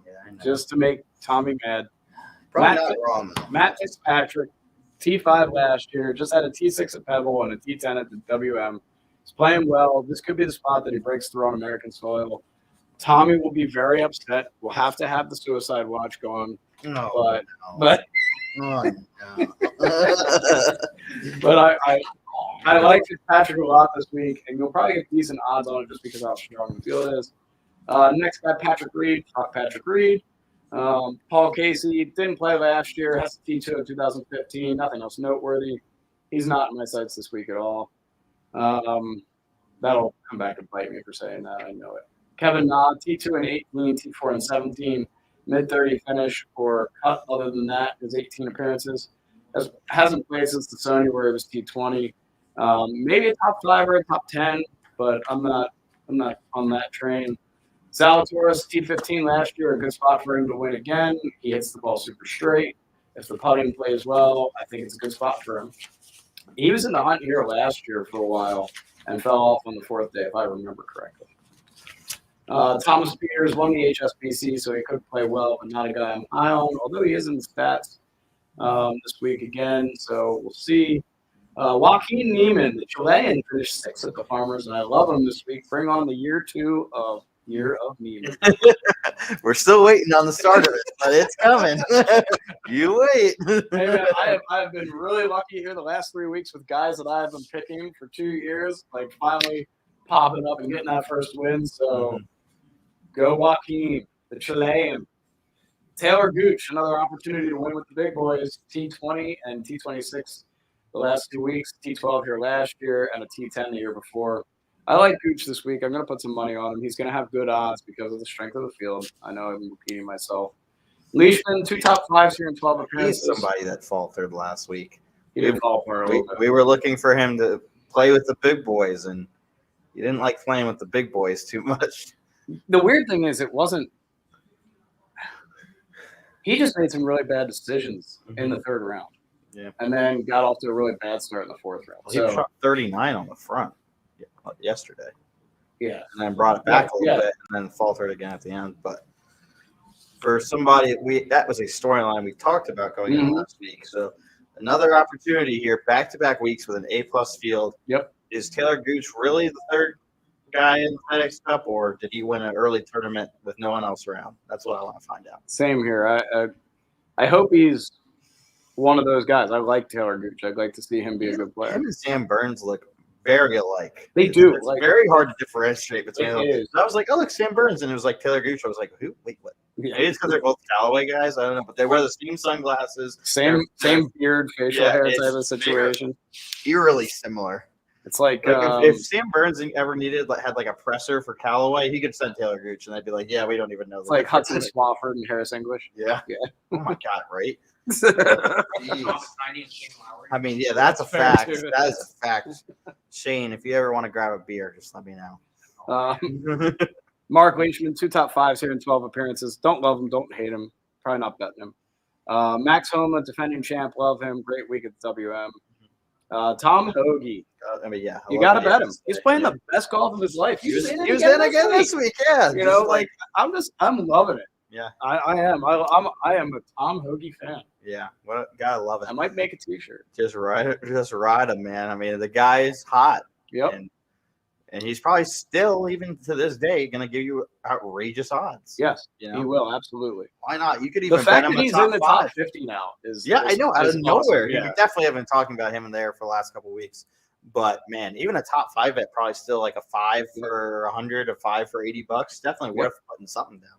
Yeah, I know. just to make Tommy mad. Probably not wrong. Matt Fitzpatrick, T5 last year, just had a T6 at Pebble and a T10 at the WM. He's playing well. This could be the spot that he breaks through on American soil. Tommy will be very upset. We'll have to have the suicide watch going. No, But oh, no. but I like Fitzpatrick a lot this week, and you'll probably get decent odds on it just because of how strong the field is. Next guy, Patrick Reed. Talk Patrick Reed. Paul Casey didn't play last year. Has a T2 in 2015. Nothing else noteworthy. He's not in my sights this week at all. That'll come back and bite me for saying that. I know it. Kevin Na, T2 in 18, T4 in 17. Mid-30 finish for cut. Other than that, his 18 appearances. Hasn't played since the Sony where it was T20. Maybe a top 5 or a top 10, but I'm not on that train. Zalatoris, T15 last year, a good spot for him to win again. He hits the ball super straight. If the putting plays well, I think it's a good spot for him. He was in the hunt here last year for a while. and fell off on the fourth day, if I remember correctly. Thomas Peters won the HSBC, so he could play well, but not a guy I'm high on, although he is in the stats this week again, so we'll see. Joaquin Neiman, the Chilean, finished 6th at the Farmers, and I love him this week. Bring on the year two of Neiman. We're still waiting on the start of it, but it's coming. You wait. Hey man, I've been really lucky here the last 3 weeks with guys that I have been picking for 2 years, like finally popping up and getting that first win. So go Joaquin, the Chilean. Taylor Gooch, another opportunity to win with the big boys, T20 and T26 the last 2 weeks, T12 here last year, and a T10 the year before. I like Gooch this week. I'm going to put some money on him. He's going to have good odds because of the strength of the field. I know I'm repeating myself. Leishman, 2 top 5s here in 12 appearances. He's somebody that faltered last week. He did fall apart a little bit. We were looking for him to play with the big boys, and he didn't like playing with the big boys too much. The weird thing is it wasn't – he just made some really bad decisions in the third round. Yeah. And then got off to a really bad start in the fourth round. He shot 39 on the front yesterday. Yeah. And then brought it back a little bit and then faltered again at the end. But for somebody, that was a storyline we talked about going in last week. So another opportunity here, back-to-back weeks with an A-plus field. Yep. Is Taylor Gooch really the third guy in the FedEx Cup, or did he win an early tournament with no one else around? That's what I want to find out. Same here. I hope he's one of those guys. I like Taylor Gooch. I'd like to see him be a good player. Him and Sam Burns look very alike. They do. It's very hard to differentiate between them. It is. I was like, oh, look, Sam Burns. And it was like Taylor Gooch. I was like, who? Wait, what? Yeah. Maybe it's because they're both Callaway guys. I don't know. But they wear the same sunglasses. Same beard, facial hair type of situation. Eerily similar. It's like if Sam Burns ever had like a presser for Callaway, he could send Taylor Gooch, and I'd be like, yeah, we don't even know. It's like Hudson Swafford and Harris English. Yeah. Oh my God, right? I mean, yeah, That's that's a fair, fact. too. That is a fact. Shane, if you ever want to grab a beer, just let me know. Mark Lynchman, 2 top 5s here in 12 appearances. Don't love him, don't hate him. Probably not betting him. Max Homa, defending champ, love him. Great week at the WM. Tom Hoagie. I mean, yeah. You got to bet him. He's playing the best golf of his life. He was in again this week. Yeah. You know, like I'm loving it. Yeah. I am. I am a Tom Hoagie fan. Yeah. What gotta love it. I might make a T-shirt. Just ride him, man. I mean, the guy is hot. Yep. And he's probably still, even to this day, going to give you outrageous odds. Yes, you know? he will, absolutely. Why not? You could even The fact bet him that he's in the top 50 now is I know, out of nowhere. Yeah. You definitely have been talking about him in there for the last couple of weeks. But, man, even a top 5 bet, probably still like a 5 for 100, a 5 for $80. Definitely worth putting something down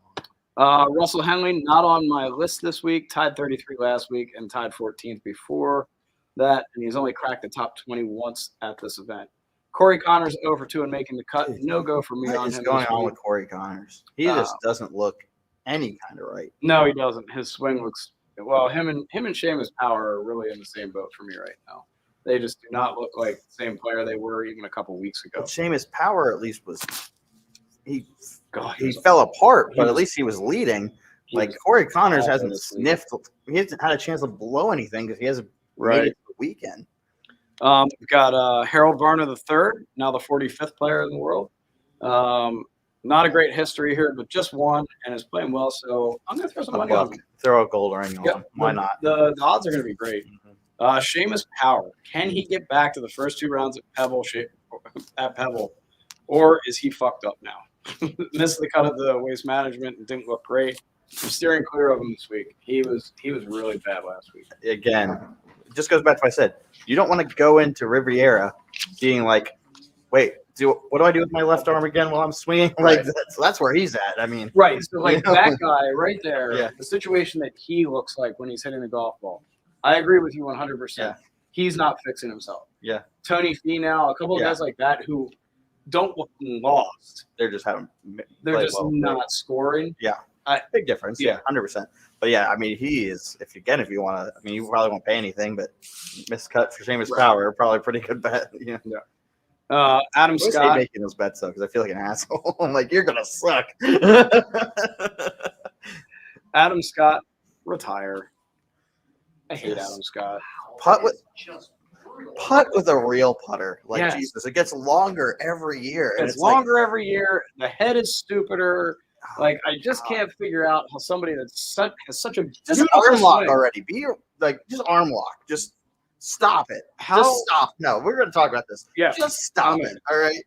on. Russell Henley, not on my list this week. Tied 33 last week and tied 14th before that. And he's only cracked the top 20 once at this event. Corey Connors over 2 and making the cut. No go for me on him. What is going on with Corey Connors? He just doesn't look any kind of right. No, he doesn't. His swing looks well. Him and Seamus Power are really in the same boat for me right now. They just do not look like the same player they were even a couple weeks ago. But Seamus Power at least was he he fell apart, but at least he was leading. Like Corey Connors hasn't sniffed. He hasn't had a chance to blow anything because he hasn't made it to the weekend. We've got Harold Varner III, now the 45th player in the world. Not a great history here, but just won and is playing well. So I'm going to throw some money on him. Throw a gold ring on him. Why not? The odds are going to be great. Seamus Power, can he get back to the first 2 rounds at Pebble, or is he fucked up now? Missed the cut of the waste management and didn't look great. I'm steering clear of him this week. He was really bad last week. Again, it just goes back to what I said. You don't want to go into Riviera being like, wait, what do I do with my left arm again while I'm swinging? Like that's where he's at. I mean, right. So like that guy right there, Yeah. the situation that he looks like when he's hitting the golf ball. I agree with you 100%. Yeah. He's not fixing himself. Yeah. Tony Finau, a couple of guys like that who don't look lost. They're just having. They're just not scoring. Yeah. Big difference. Yeah, 100%. But yeah, I mean, he is. If you want to, I mean, you probably won't pay anything, but miscut for Seamus Power, probably a pretty good bet. Yeah. Adam I Scott hate making those bets though, because I feel like an asshole. I'm like, you're gonna suck. Adam Scott, retire. I hate Adam Scott. Putt with putt with a real putter. Like Yes. Jesus, it gets longer every year. And It's longer every year. The head is stupider. Like I just can't figure out how somebody has such a just beautiful arm lock swing. already. Just arm lock. Just stop it. How- Just stop. No, we're going to talk about this. Yeah. Just stop I'm it. All right.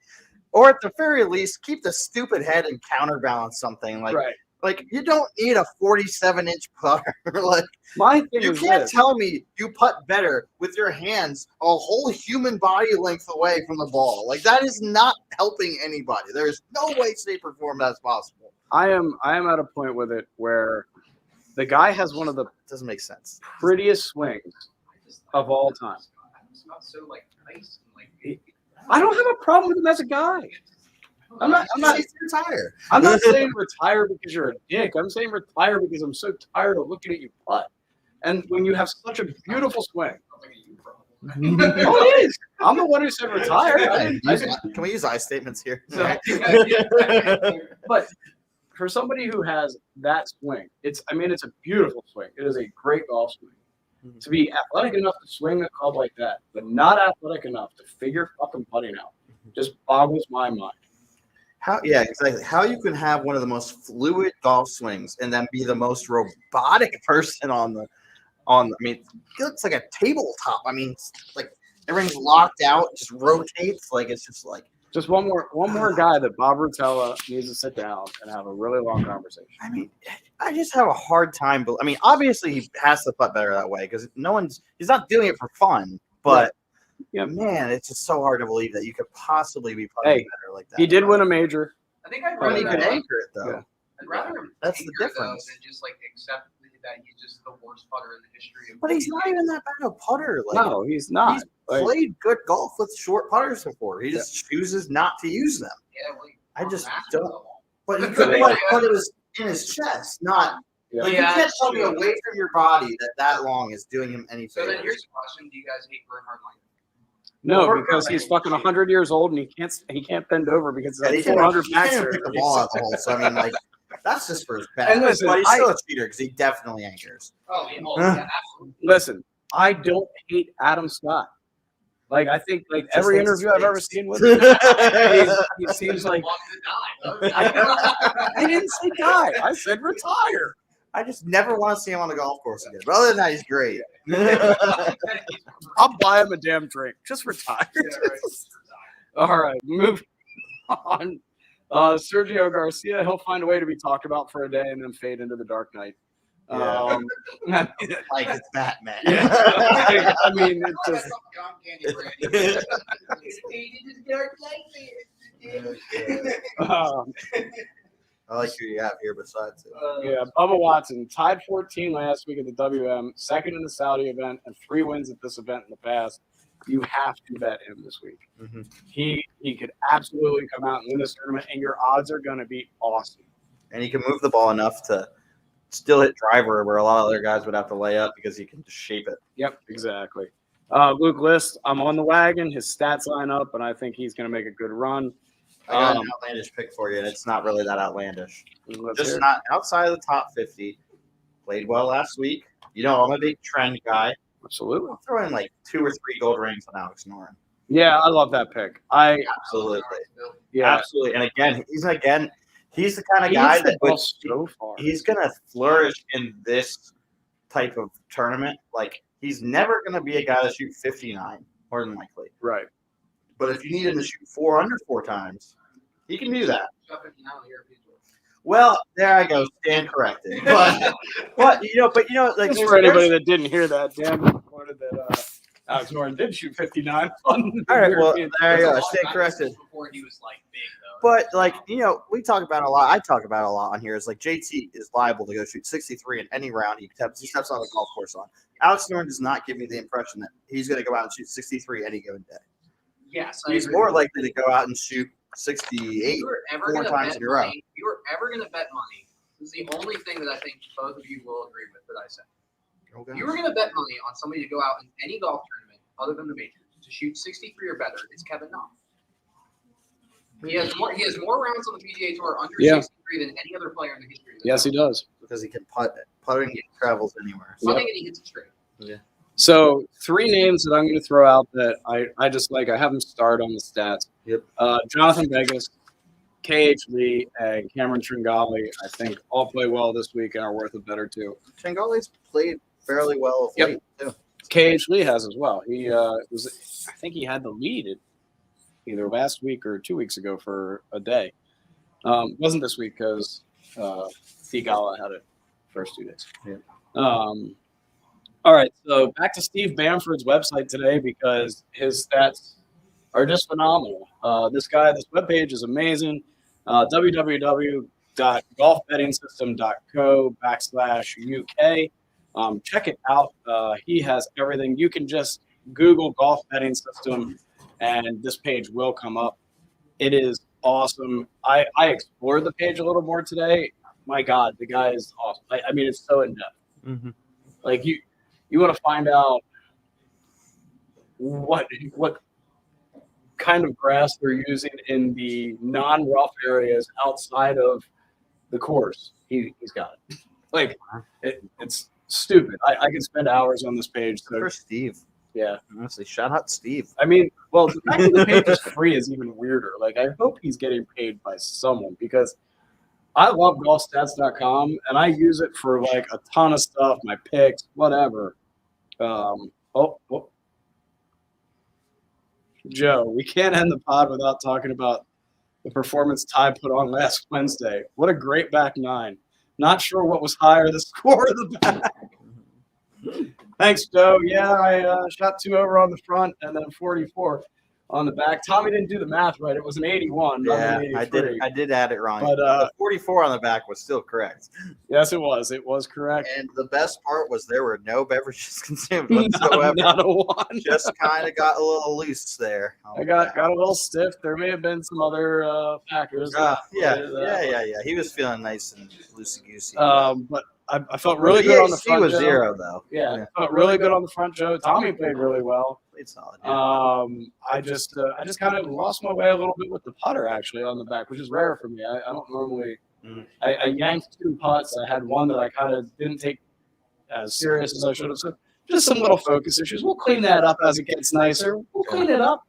Or at the very least, keep the stupid head and counterbalance something. Like you don't need a 47-inch putter. Like My thing you is can't this. tell me you putt better with your hands a whole human body length away from the ball. Like that is not helping anybody. There is no way, shape, or form that's possible. I am at a point with it where the guy has one of the It doesn't make sense. prettiest swings of all time. It's not so like nice and like. I don't have a problem with him as a guy. I'm not retire. I'm not saying retire because you're a dick. I'm saying retire because I'm so tired of looking at you putt. And when you have such a beautiful swing. Oh, it is. I'm the one who said retire. Can we use I statements here? But for somebody who has that swing, it's a beautiful swing. It is a great golf swing. To be athletic enough to swing a club like that, but not athletic enough to figure fucking putting out, just boggles my mind. Yeah, exactly. How you can have one of the most fluid golf swings and then be the most robotic person on the. I mean, it looks like a tabletop. I mean, it's like everything's locked out, just rotates. Like it's just like. Just one more guy that Bob Rotella needs to sit down and have a really long conversation. I mean, I just have a hard time. I mean, obviously he has to putt better that way because he's not doing it for fun. But man, it's just so hard to believe that you could possibly be putting better like that. He did win a major. I think I'd But rather he could anchor it though. Yeah. I'd rather him That's the anchor, difference. though, than just like accept that he's just the worst putter in the history of. But he's not even that bad a putter. Like, No, he's not. he's played good golf with short putters before. He just chooses not to use them. Yeah, well, I just master don't. level. But he could put it was in his chest, not. Yeah. Like, you can't tell me away from your body that long is doing him any So then favors. here's the question: do you guys hate Bernhard Lang? No, because he's fucking 100 years old and he can't bend over because Yeah, he he's can't 400 max. even pick the ball out the hole. So I mean, like, that's just for his bad. And listen, but he's still a cheater because he definitely anchors. Oh, yeah, absolutely. Listen, I don't hate Adam Scott. Like I think every like interview I've ever space. seen with him, he seems like Want to die. I didn't say die. I said retire. I just never want to see him on the golf course again. But other than that, he's great. I'll buy him a damn drink. Just retire. All right, move on. Sergio Garcia, he'll find a way to be talked about for a day and then fade into the dark night. Yeah. Like it's Batman. I mean, it's just. I like who you have here besides it. Yeah, Bubba Watson tied 14 last week at the WM, second in the Saudi event, and 3 wins at this event in the past. You have to bet him this week. Mm-hmm. He could absolutely come out and win this tournament, and your odds are going to be awesome. And he can move the ball enough to still hit driver where a lot of other guys would have to lay up because he can just shape it. Yep, exactly. Luke List, I'm on the wagon. His stats line up, and I think he's going to make a good run. I got an outlandish pick for you, and it's not really that outlandish. Let's Just hear it. not outside of the top 50. Played well last week. You know, I'm a big trend guy. Absolutely. I'll throw in like 2 or 3 gold rings on Alex Noren. Yeah, I love that pick. Absolutely. Yeah, Absolutely. And again, he's the kind of he guy hits the that ball so far. he's going to flourish in this type of tournament. Like, he's never going to be a guy that shoots 59, more than likely. Right. But if you need him to shoot 4 under 4 times, he can do that. Well, there I go, stand corrected. But you know, like Just for anybody that didn't hear that, Dan reported that Alex Noren did shoot 59 on the all right, well, European there you Tour. go, stand corrected. Before he was like big though. But like, you know, we talk about a lot. I talk about a lot on here. Is like JT is liable to go shoot 63 in any round he steps on the golf course on. Alex Noren does not give me the impression that he's going to go out and shoot 63 any given day. Yes, He's more likely to go out and shoot 68 4 times in a row. If you were ever going to bet money, this is the only thing that I think both of you will agree with that I said. Okay. If you were going to bet money on somebody to go out in any golf tournament other than the majors to shoot 63 or better, it's Kevin Na. He has more rounds on the PGA Tour under 63 than any other player in the history of the Yes, he does. Because he can putt. Putting travels anywhere. Putting and he hits it straight. Yeah. So 3 names that I'm going to throw out that I just like. I have them starred on the stats. Yep. Jonathan Vegas, KH Lee, and Cameron Tringali, I think, all play well this week and are worth a bet or two. Tringali's played fairly well of Yep. late, too. KH Lee has as well. He I think he had the lead either last week or 2 weeks ago for a day. Wasn't this week because Thigala had it first 2 days. Yeah. All right, so back to Steve Bamford's website today because his stats are just phenomenal. This webpage is amazing. www.golfbettingsystem.co/UK. Check it out. He has everything. You can just Google golf betting system, and this page will come up. It is awesome. I explored the page a little more today. My God, the guy is awesome. I mean, it's so in depth. Mm-hmm. Like you want to find out what kind of grass they're using in the non-rough areas outside of the course. He's got it. Like it's stupid. I could spend hours on this page. So, For Steve. yeah. Honestly, shout out Steve. I mean, well, the fact that the page is free is even weirder. Like, I hope he's getting paid by someone because I love golfstats.com and I use it for like a ton of stuff, my picks, whatever. Joe, we can't end the pod without talking about the performance Ty put on last Wednesday. What a great back 9. Not sure what was higher, the score or the back. Thanks, Joe. Yeah, I shot 2 over on the front and then 44 on the back. Tommy didn't do the math right. It was an 81. Yeah, not an 83. I did add it wrong. But the 44 on the back was still correct. Yes, it was. It was correct. And the best part was there were no beverages consumed whatsoever. Not a one. Just kind of got a little loose there. I got a little stiff. There may have been some other factors. Yeah. He was feeling nice and loosey goosey. But I felt really good on the front. He was Joe. 0 though. Yeah, felt really good on the front, Joe. Tommy played really well. Played solid. Yeah. I just kind of lost my way a little bit with the putter actually on the back, which is rare for me. I don't normally. I yanked 2 putts. I had one that I kind of didn't take as serious as I should have. So just some little focus issues. We'll clean that up as it gets nicer. We'll clean it up.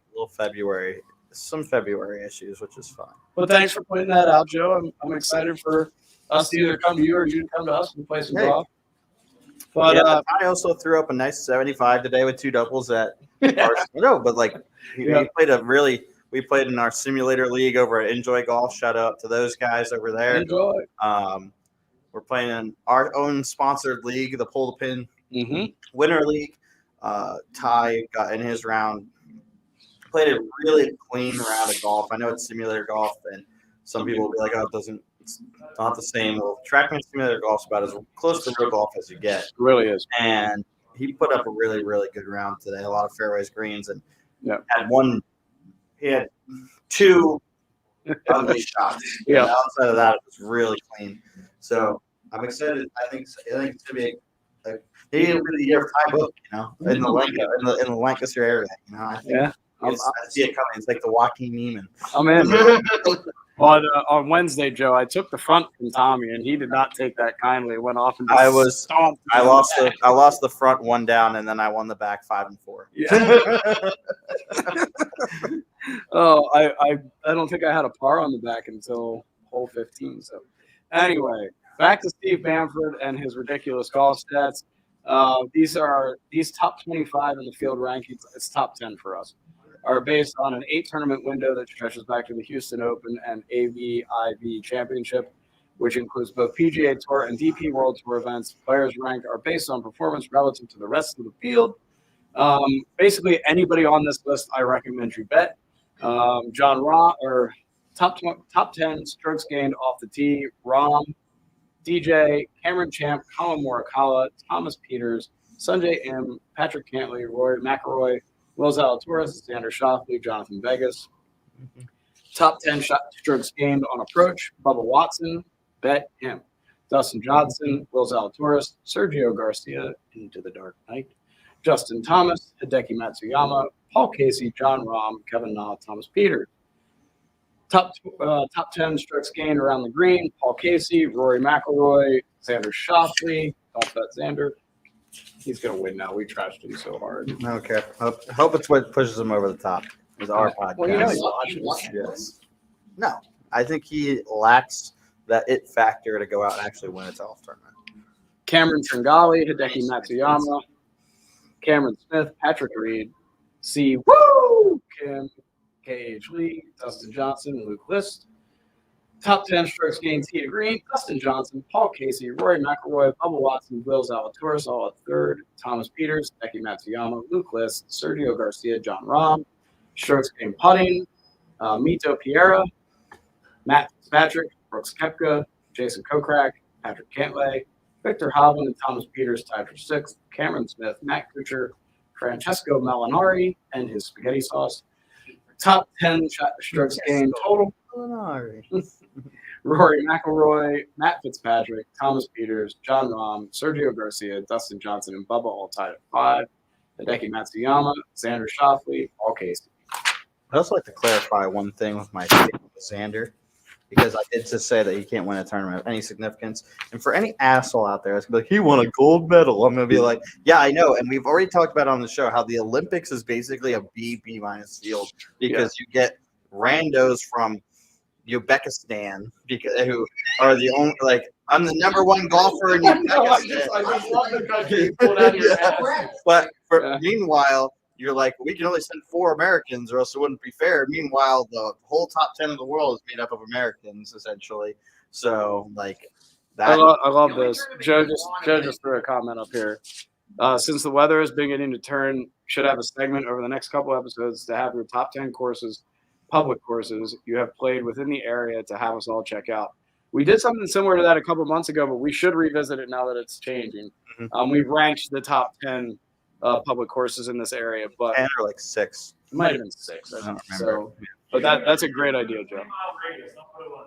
Some February issues, which is fine. But thanks for pointing that out, Joe. I'm excited for us to either come to you or you to come to us and play some golf. But I also threw up a nice 75 today with 2 doubles at no, but like we played in our simulator league over at Enjoy Golf. Shout out to those guys over there. Enjoy. We're playing in our own sponsored league, the Pull the Pin Winter League. Ty got in his round, played a really clean round of golf. I know it's simulator golf, and some people will be like, "Oh, it's not the same." Well, TrackMan simulator golf's about as close to real golf as you get. It really is. And he put up a really, really good round today. A lot of fairways, greens, and he had 2 ugly shots. Yeah. And outside of that, it was really clean. So I'm excited. I think it's going to be he didn't really year of Ty Book, in the Lancaster area. I think I see it coming. It's like the Joaquin Neiman. I'm in. On Wednesday, Joe, I took the front from Tommy, and he did not take that kindly. Went off and stomped. I lost the front 1 down, and then I won the back 5 and 4. Yeah. I don't think I had a par on the back until hole 15. So anyway, back to Steve Bamford and his ridiculous golf stats. These top 25 in the field rankings. It's top 10 for us. Are based on an 8-tournament window that stretches back to the Houston Open and AVIV Championship, which includes both PGA Tour and DP World Tour events. Players ranked are based on performance relative to the rest of the field. Basically, anybody on this list, I recommend you bet. John Rahm, or top 10 strokes gained off the tee. Rahm, DJ, Cameron Champ, Colin Murakawa, Thomas Peters, Sungjae Im, Patrick Cantley, Rory McIlroy, Will Zalatoris, Xander Schauffele, Jonathan Vegas. Top 10 strokes gained on approach. Bubba Watson, bet him. Dustin Johnson, Will Zalatoris, Sergio Garcia, Into the Dark Night. Justin Thomas, Hideki Matsuyama, Paul Casey, John Rahm, Kevin Na, Thomas Peters. Top 10 strokes gained around the green. Paul Casey, Rory McIlroy, Xander Schauffele, Golf Bet Xander. He's gonna win now. We trashed him so hard. I don't care. Hope it's what pushes him over the top. It's our podcast. Well, you know, He wants Yes. No, I think he lacks that it factor to go out and actually win a golf tournament. Cameron Tringali, Hideki Matsuyama, Cameron Smith, Patrick Reed, C. Woo! Kim, K.H. Lee, Dustin Johnson, Luke List. Top 10 strokes gained, Tita Green, Dustin Johnson, Paul Casey, Rory McIlroy, Bubba Watson, Will Zalatoris, all at third. Thomas Peters, Hideki Matsuyama, Luke List, Sergio Garcia, John Rahm. Strokes gained putting, Mito Piera, Matt Fitzpatrick, Brooks Kepka, Jason Kokrak, Patrick Cantley, Victor Hovland and Thomas Peters tied for sixth. Cameron Smith, Matt Kuchar, Francesco Molinari, and his spaghetti sauce. Top 10 strokes gained total. Rory McIlroy, Matt Fitzpatrick, Thomas Peters, John Rahm, Sergio Garcia, Dustin Johnson, and Bubba all tied at 5. Hideki Matsuyama, Xander Schauffele, Paul Casey. I'd also like to clarify one thing with my statement with Xander, because I did just say that he can't win a tournament of any significance. And for any asshole out there that's going to be like, he won a gold medal, I'm going to be like, yeah, I know. And we've already talked about on the show how the Olympics is basically a B minus field because you get randos from Uzbekistan who are the only, like, I'm the number one golfer in Uzbekistan. I just love the country you pulled out of your ass. But meanwhile, you're like, we can only send 4 Americans or else it wouldn't be fair. Meanwhile, the whole top 10 of the world is made up of Americans, essentially. So, like, that. I love this. Joe just threw a comment up here. Since the weather is beginning to turn, should have a segment over the next couple episodes to have your top 10 courses, public courses you have played within the area to have us all check out. We did something similar to that a couple months ago, but we should revisit it now that it's changing. We've ranked the top 10 public courses in this area, but 10 or like 6. it might have been 6. I I don't think. remember. So, but that's a great idea, Joe.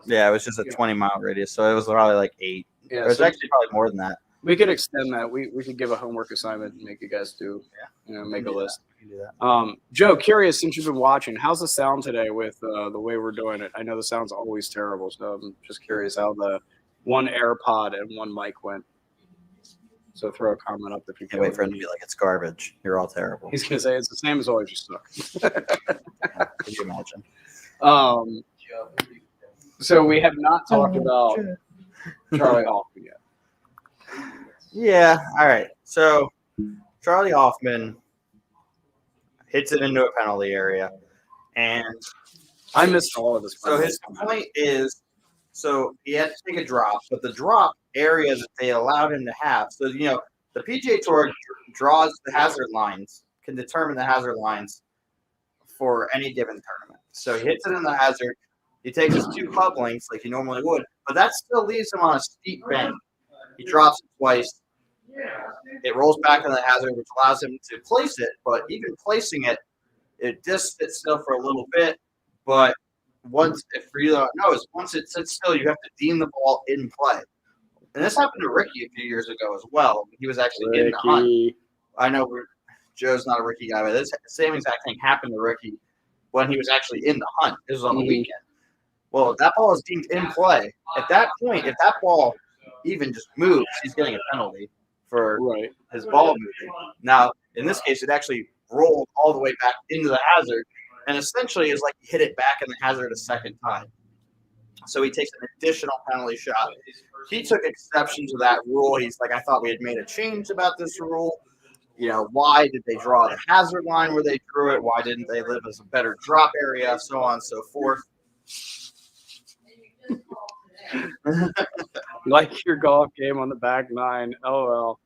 Yeah, it was just a 20-mile radius, so it was probably like 8. Yeah, It was so actually probably more than that. we could extend that. We could give a homework assignment and make you guys do, make a list. We can do that. Joe, curious, since you've been watching, how's the sound today with the way we're doing it? I know the sound's always terrible, so I'm just curious how the one AirPod and one mic went. So throw a comment up if you Can't wait for him to be like, it's garbage. You're all terrible. He's gonna say it's the same as always. You suck. Can you imagine? So we have not talked about Charlie Hoffman yet. Yeah. All right. So Charlie Hoffman hits it into a penalty area, and I missed all of this. so his point is, so he had to take a drop, but the drop area that they allowed him to have. So the PGA Tour draws the hazard lines, can determine the hazard lines for any given tournament. So he hits it in the hazard. He takes his 2 club lengths like he normally would, but that still leaves him on a steep bank. He drops it twice. It rolls back in the hazard, which allows him to place it. But even placing it, it just sits still for a little bit. But once it sits still, you have to deem the ball in play. And this happened to Ricky a few years ago as well. He was actually in the hunt. I know Joe's not a Ricky guy, but this same exact thing happened to Ricky when he was actually in the hunt. This was on the weekend. Well, that ball is deemed in play. At that point, if that ball even just moves, he's getting a penalty for his ball moving. Now, in this case, it actually rolled all the way back into the hazard, and essentially is like he hit it back in the hazard a second time. So he takes an additional penalty shot. He took exception to that rule. He's like, I thought we had made a change about this rule. Why did they draw the hazard line where they drew it? Why didn't they live as a better drop area? So on and so forth. Like your golf game on the back 9. LOL.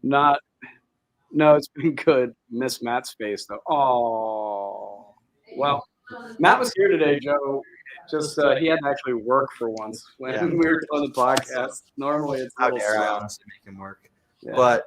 No, it's been good. Miss Matt's face though. Oh, well, Matt was here today, Joe. Just he had to actually work for once when we were doing the podcast. Normally it's How dare I honestly make him work? Yeah. But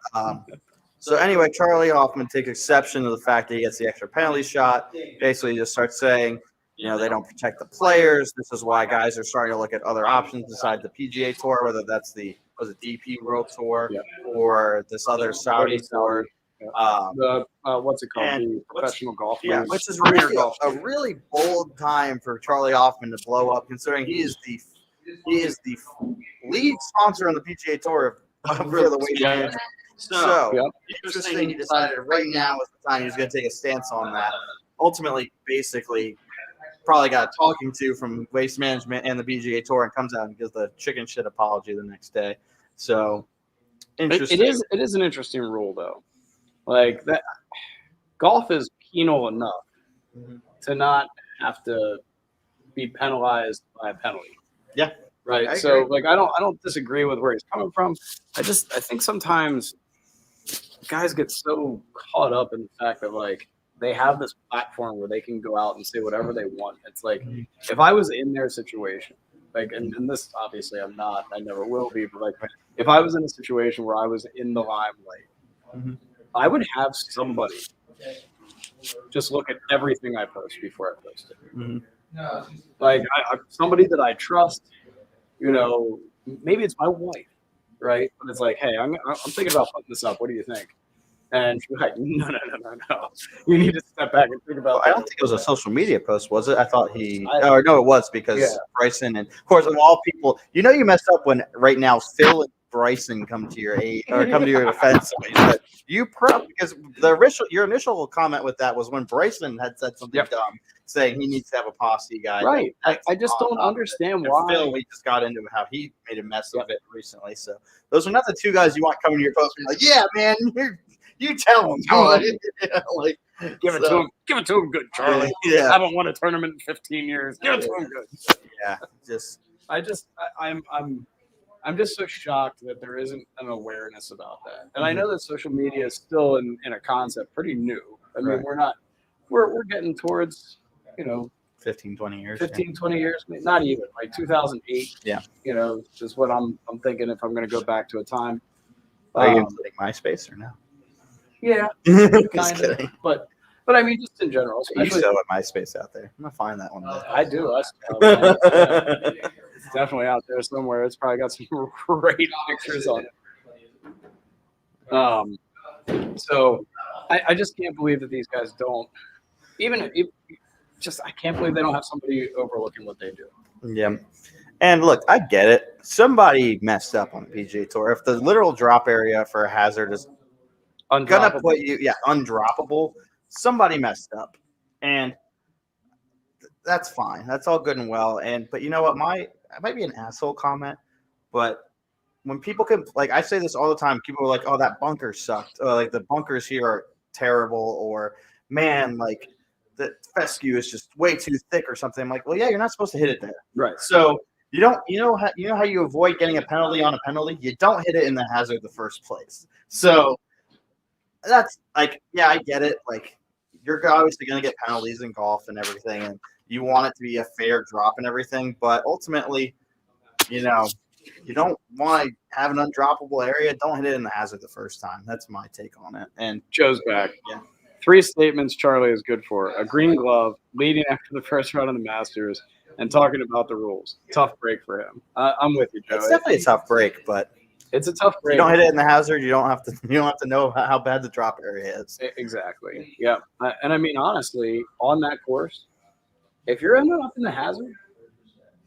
so anyway, Charlie Hoffman takes exception to the fact that he gets the extra penalty shot. Basically, just starts saying, they don't protect the players. This is why guys are starting to look at other options besides the PGA Tour, whether that's the DP World Tour or this other Saudi Tour. What's it called? The professional golf. Yeah, which is really a really bold time for Charlie Hoffman to blow up, considering he is the lead sponsor on the PGA Tour for the Weight Management. So, Yep. interesting, he decided right now was the time he was going to take a stance on that. Ultimately, basically, probably got a talking to from Waste Management and the PGA Tour and comes out and gives the chicken shit apology the next day. So, interesting. It is an interesting rule, though. Like, that golf is penal enough to not have to be penalized by a penalty. Yeah. Right. I So agree. like I don't disagree with where he's coming from. I think sometimes guys get so caught up in the fact that like they have this platform where they can go out and say whatever they want. It's like if I was in their situation, like and this obviously I'm not, I never will be, but like if I was in a situation where I was in the limelight, I would have somebody just look at everything I post before I post it. Like somebody that I trust, you know, maybe it's my wife, right? But it's like, hey, I'm thinking about putting this up. What do you think? And she's like, no. You need to step back and think about Well, that. I don't think it was a social media post, was it? I thought or no, it was because Bryson and of course of all people, you know, you messed up when right now Phil and Bryson come to your aid or come to your defense. But because your initial comment with that was when Bryson had said something dumb, saying he needs to have a posse guy. Right. I just don't understand why. Phil, we just got into how he made a mess of it recently. So those are not the two guys you want coming to your post. Like, yeah, man, you tell him. Like, give it to him. Give it to him good, Charlie. Yeah. I haven't won a tournament in 15 years. Give it to him good. Yeah. I'm just so shocked that there isn't an awareness about that. And I know that social media is still in a concept pretty new. I mean, we're getting towards, 15, 20 years. 15, 20 years, not even like 2008. Yeah. Is what I'm thinking if I'm going to go back to a time. Are you including MySpace or no? Yeah. Just Kind of. kidding. But I mean, just in general. You still have MySpace out there. I'm going to find that one. I do. It's definitely out there somewhere. It's probably got some great pictures on it. So I just can't believe that these guys don't I can't believe they don't have somebody overlooking what they do. Yeah. And look, I get it. Somebody messed up on the PGA Tour. If the literal drop area for a hazard is gonna put you, undroppable, somebody messed up. And that's fine. That's all good and well. But you know what? It might be an asshole comment, but when people can, like, I say this all the time, people are like, oh, that bunker sucked. Or like the bunkers here are terrible, or man, like the fescue is just way too thick or something. I'm like, well, yeah, you're not supposed to hit it there. Right. So you know how you avoid getting a penalty on a penalty? You don't hit it in the hazard in the first place. So that's like, yeah, I get it. Like, you're obviously going to get penalties in golf and everything, and you want it to be a fair drop and everything, but ultimately, you don't want to have an undroppable area. Don't hit it in the hazard the first time. That's my take on it. And Joe's back. Yeah. 3 statements Charlie is good for: a green glove, leading after the first round of the Masters, and talking about the rules. Tough break for him. I'm with you, Joe. It's definitely a tough break, but it's a tough break. You don't hit it in the hazard. You don't have to know how bad the drop area is. Exactly. Yeah. And I mean, honestly, on that course, if you're ending up in the hazard,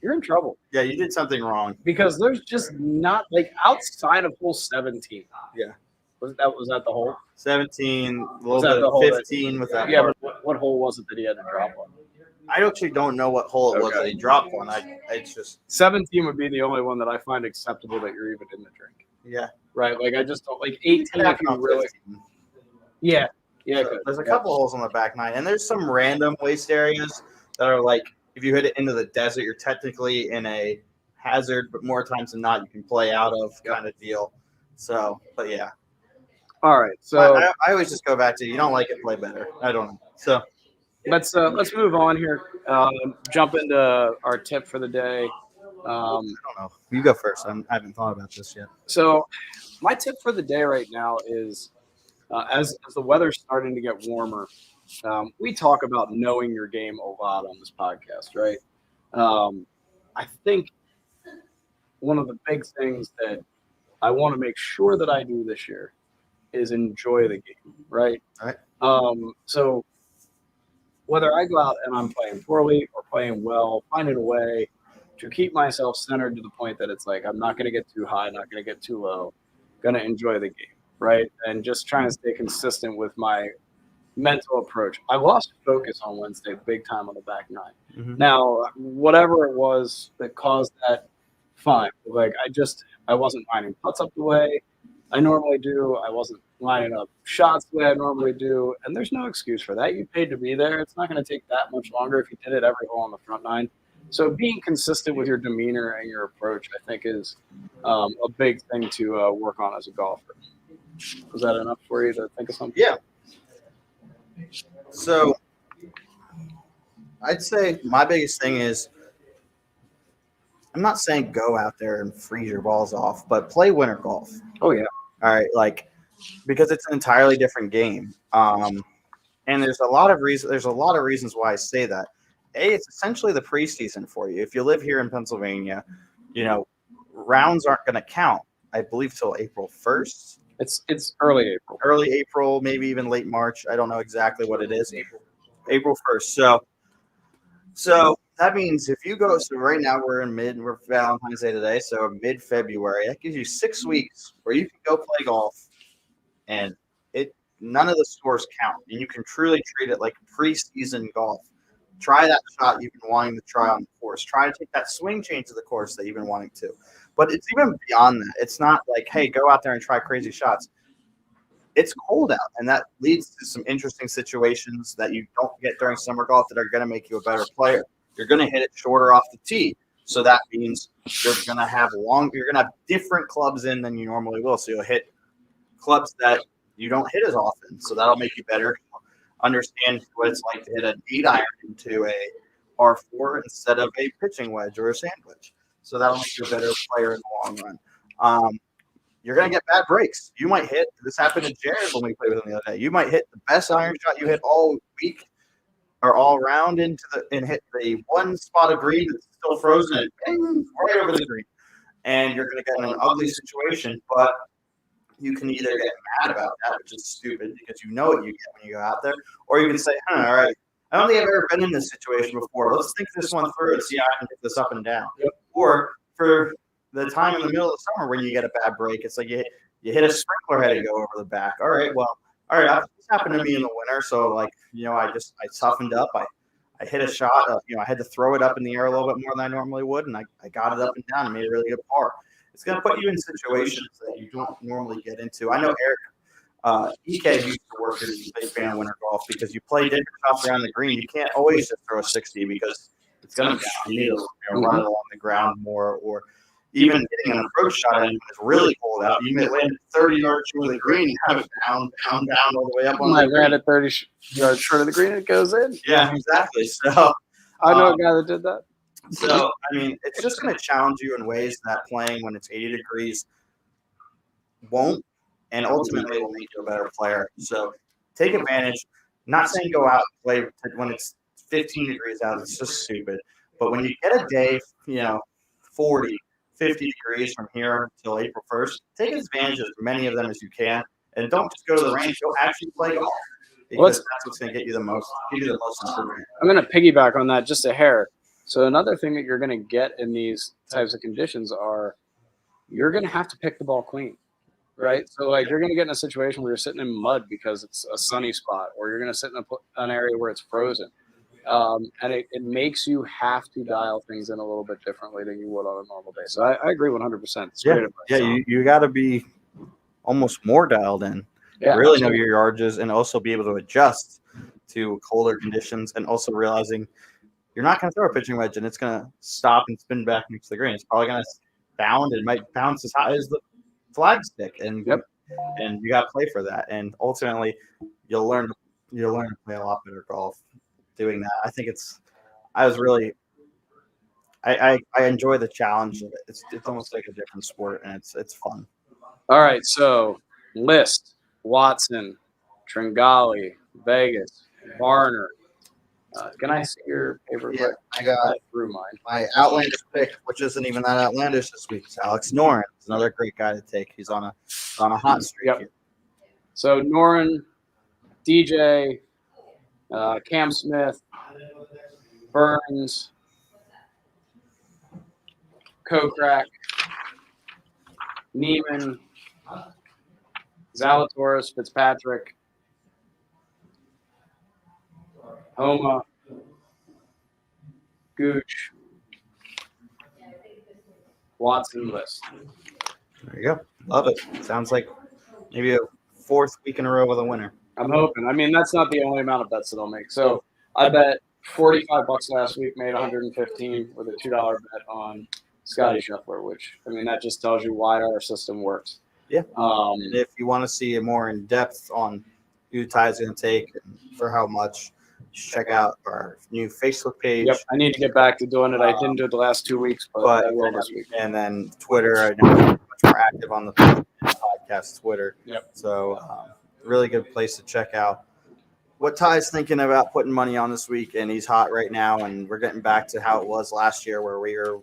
you're in trouble. Yeah, you did something wrong. Because there's just not, like, outside of hole 17. Yeah. Was that the hole? 17, a little bit of 15 with that. Yeah, but what hole was it that he had to drop on? I actually don't know what hole it was that he dropped on. It's just 17 would be the only one that I find acceptable that you're even in the drink. Yeah. Right. Like, I just don't like 18 if you really. 15. Yeah. Yeah. So there's a couple holes on the back nine, and there's some random waste areas that are like, if you hit it into the desert, you're technically in a hazard, but more times than not, you can play out of kind of deal. So, but yeah. All right. So I always just go back to, you don't like it, play better. I don't know. So let's move on here. Jump into our tip for the day. I don't know. You go first. I haven't thought about this yet. So my tip for the day right now is, as the weather's starting to get warmer, we talk about knowing your game a lot on this podcast, right? I think one of the big things that I want to make sure that I do this year is enjoy the game, right? All right. So whether I go out and I'm playing poorly or playing well, finding a way to keep myself centered to the point that it's like I'm not going to get too high, not going to get too low, going to enjoy the game, right? And just trying to stay consistent with my mental approach. I lost focus on Wednesday big time on the back nine. Mhm. Now, whatever it was that caused that, fine. Like I wasn't lining putts up the way I normally do. I wasn't lining up shots the way I normally do. And there's no excuse for that. You paid to be there. It's not going to take that much longer if you did it every hole on the front nine. So being consistent with your demeanor and your approach, I think, is a big thing to work on as a golfer. Was that enough for you to think of something? Yeah. So I'd say my biggest thing is I'm not saying go out there and freeze your balls off, but play winter golf. Oh, yeah. All right, because it's an entirely different game. And there's a lot of reasons why I say that. It's essentially the preseason for you. If you live here in Pennsylvania, rounds aren't going to count, I believe, till April 1st. It's early April. Early April, maybe even late March. I don't know exactly what it is. April 1st. So that means if you go, so right now we're Valentine's Day today, so mid-February. That gives you 6 weeks where you can go play golf, and none of the scores count, and you can truly treat it like preseason golf. Try that shot you've been wanting to try on the course. Try to take that swing change to the course that you've been wanting to. But it's even beyond that. It's not like, hey, go out there and try crazy shots. It's cold out, and that leads to some interesting situations that you don't get during summer golf that are going to make you a better player. You're going to hit it shorter off the tee, so that means you're going to have different clubs in than you normally will. So you'll hit clubs that you don't hit as often, so that'll make you better. Understand what it's like to hit an 8-iron into a R4 instead of a pitching wedge or a sandwich. So that'll make you a better player in the long run. You're going to get bad breaks. You might hit – this happened to Jared when we played with him the other day. You might hit the best iron shot you hit all week or all round and hit the one spot of green that's still frozen and bang, right over the green. And you're going to get in an ugly situation, but you can either get mad about that, which is stupid because you know what you get when you go out there, or you can say, all right, I don't think I've ever been in this situation before. Let's think this one through and see how I can get this up and down. Or for the time in the middle of the summer when you get a bad break, it's like you hit a sprinkler head and go over the back. All right, this happened to me in the winter, so I toughened up. I hit a shot. I had to throw it up in the air a little bit more than I normally would, and I got it up and down and made a really good par. It's going to put you in situations that you don't normally get into. I know Eric EK used to work as a big fan of winter golf because you play different shots around the green. You can't always just throw a 60 because it's going to be you need to run it along the ground more, or even hitting an approach shot when it's really cold out. You may land 30 yards short of the green, you have it down all the way up on the green. Land at 30 yards short of the green, it goes in. Yeah, exactly. So I know a guy that did that. So, it's just going to challenge you in ways that playing when it's 80 degrees won't, and ultimately will make you a better player. So, take advantage. Not saying go out and play when it's 15 degrees out. It's just stupid. But when you get a day, 40, 50 degrees from here until April 1st, take advantage of as many of them as you can. And don't just go to the range. Go actually play golf. Because that's what's going to get you the most improvement. I'm going to piggyback on that just a hair. So another thing that you're going to get in these types of conditions are you're going to have to pick the ball clean, right? So you're going to get in a situation where you're sitting in mud because it's a sunny spot, or you're going to sit in an area where it's frozen. And it makes you have to dial things in a little bit differently than you would on a normal day. So I agree 100%. It's great advice. Yeah, you got to be almost more dialed in. Yeah, really know your yardages and also be able to adjust to colder conditions, and also realizing you're not going to throw a pitching wedge and it's going to stop and spin back next to the green. It's probably going to bound and might bounce as high as the flag stick, and you got to play for that. And ultimately, you'll learn to play a lot better golf doing that. I think I enjoy the challenge of it. It's almost like a different sport, and it's fun. All right, so List, Watson, Tringali, Vegas, Varner. Can I see your paper? Yeah, I got through mine. My outlandish pick, which isn't even that outlandish this week, is Alex Noren. He's another great guy to take. He's on a hot streak here. So Noren, DJ, Cam Smith, Burns, Kokrak, Neiman, Zalatoris, Fitzpatrick, Homa, Gooch, Watson list. There you go. Love it. Sounds like maybe a 4th week in a row with a winner. I'm hoping. I mean, that's not the only amount of bets that I'll make. So I bet $45 last week, made 115 with a $2 bet on Scotty Sheffler, which, I mean, that just tells you why our system works. Yeah. And if you want to see more in depth on who Ty's going to take and for how much, check out our new Facebook page. Yep, I need to get back to doing it. I didn't do it the last 2 weeks, but I will this week. And then Twitter, I know I'm much more active on the podcast Twitter. Yep. So really good place to check out what Ty's thinking about putting money on this week. And he's hot right now. And we're getting back to how it was last year where we were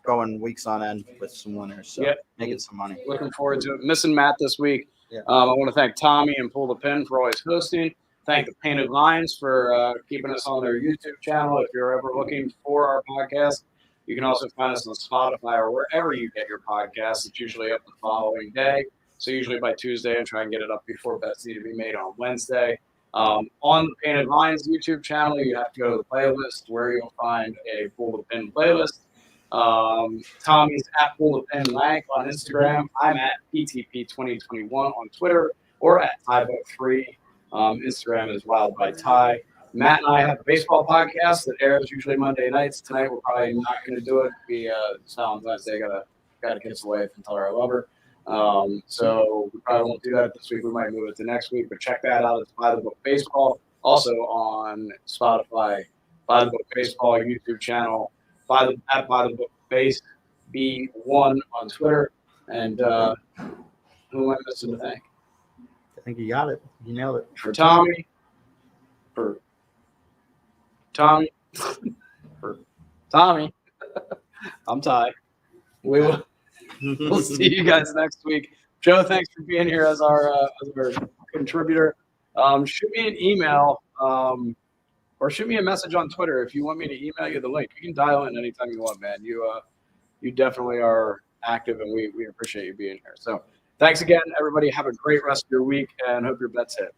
going weeks on end with some winners. So making some money. Looking forward to it. Missing Matt this week. Yeah. I want to thank Tommy and Pull the Pin for always hosting. Thank the Painted Lines for keeping us on their YouTube channel. If you're ever looking for our podcast, you can also find us on Spotify or wherever you get your podcasts. It's usually up the following day. So usually by Tuesday, I try and get it up before bets need to be made on Wednesday. On the Painted Lines YouTube channel, you have to go to the playlist where you'll find a Pull the Pin playlist. Tommy's at Pull the Pin Lank on Instagram. I'm at PTP2021 on Twitter or at TyBook3. Instagram is Wild by Ty. Matt and I have a baseball podcast that airs usually Monday nights. Tonight we're probably not going to do it. It's Valentine's Day. Got to kiss the wife and tell her I love her. So we probably won't do that this week. We might move it to next week. But check that out. It's By the Book Baseball. Also on Spotify, By the Book Baseball YouTube channel. At By the Book Base B1 on Twitter. And who am I missing to thank? I think you got it. You nailed it. For Tommy, I'm Ty. We'll see you guys next week. Joe, thanks for being here as our contributor. Shoot me an email or shoot me a message on Twitter if you want me to email you the link. You can dial in anytime you want, man. You definitely are active, and we appreciate you being here. So thanks again, everybody. Have a great rest of your week, and hope your bets hit.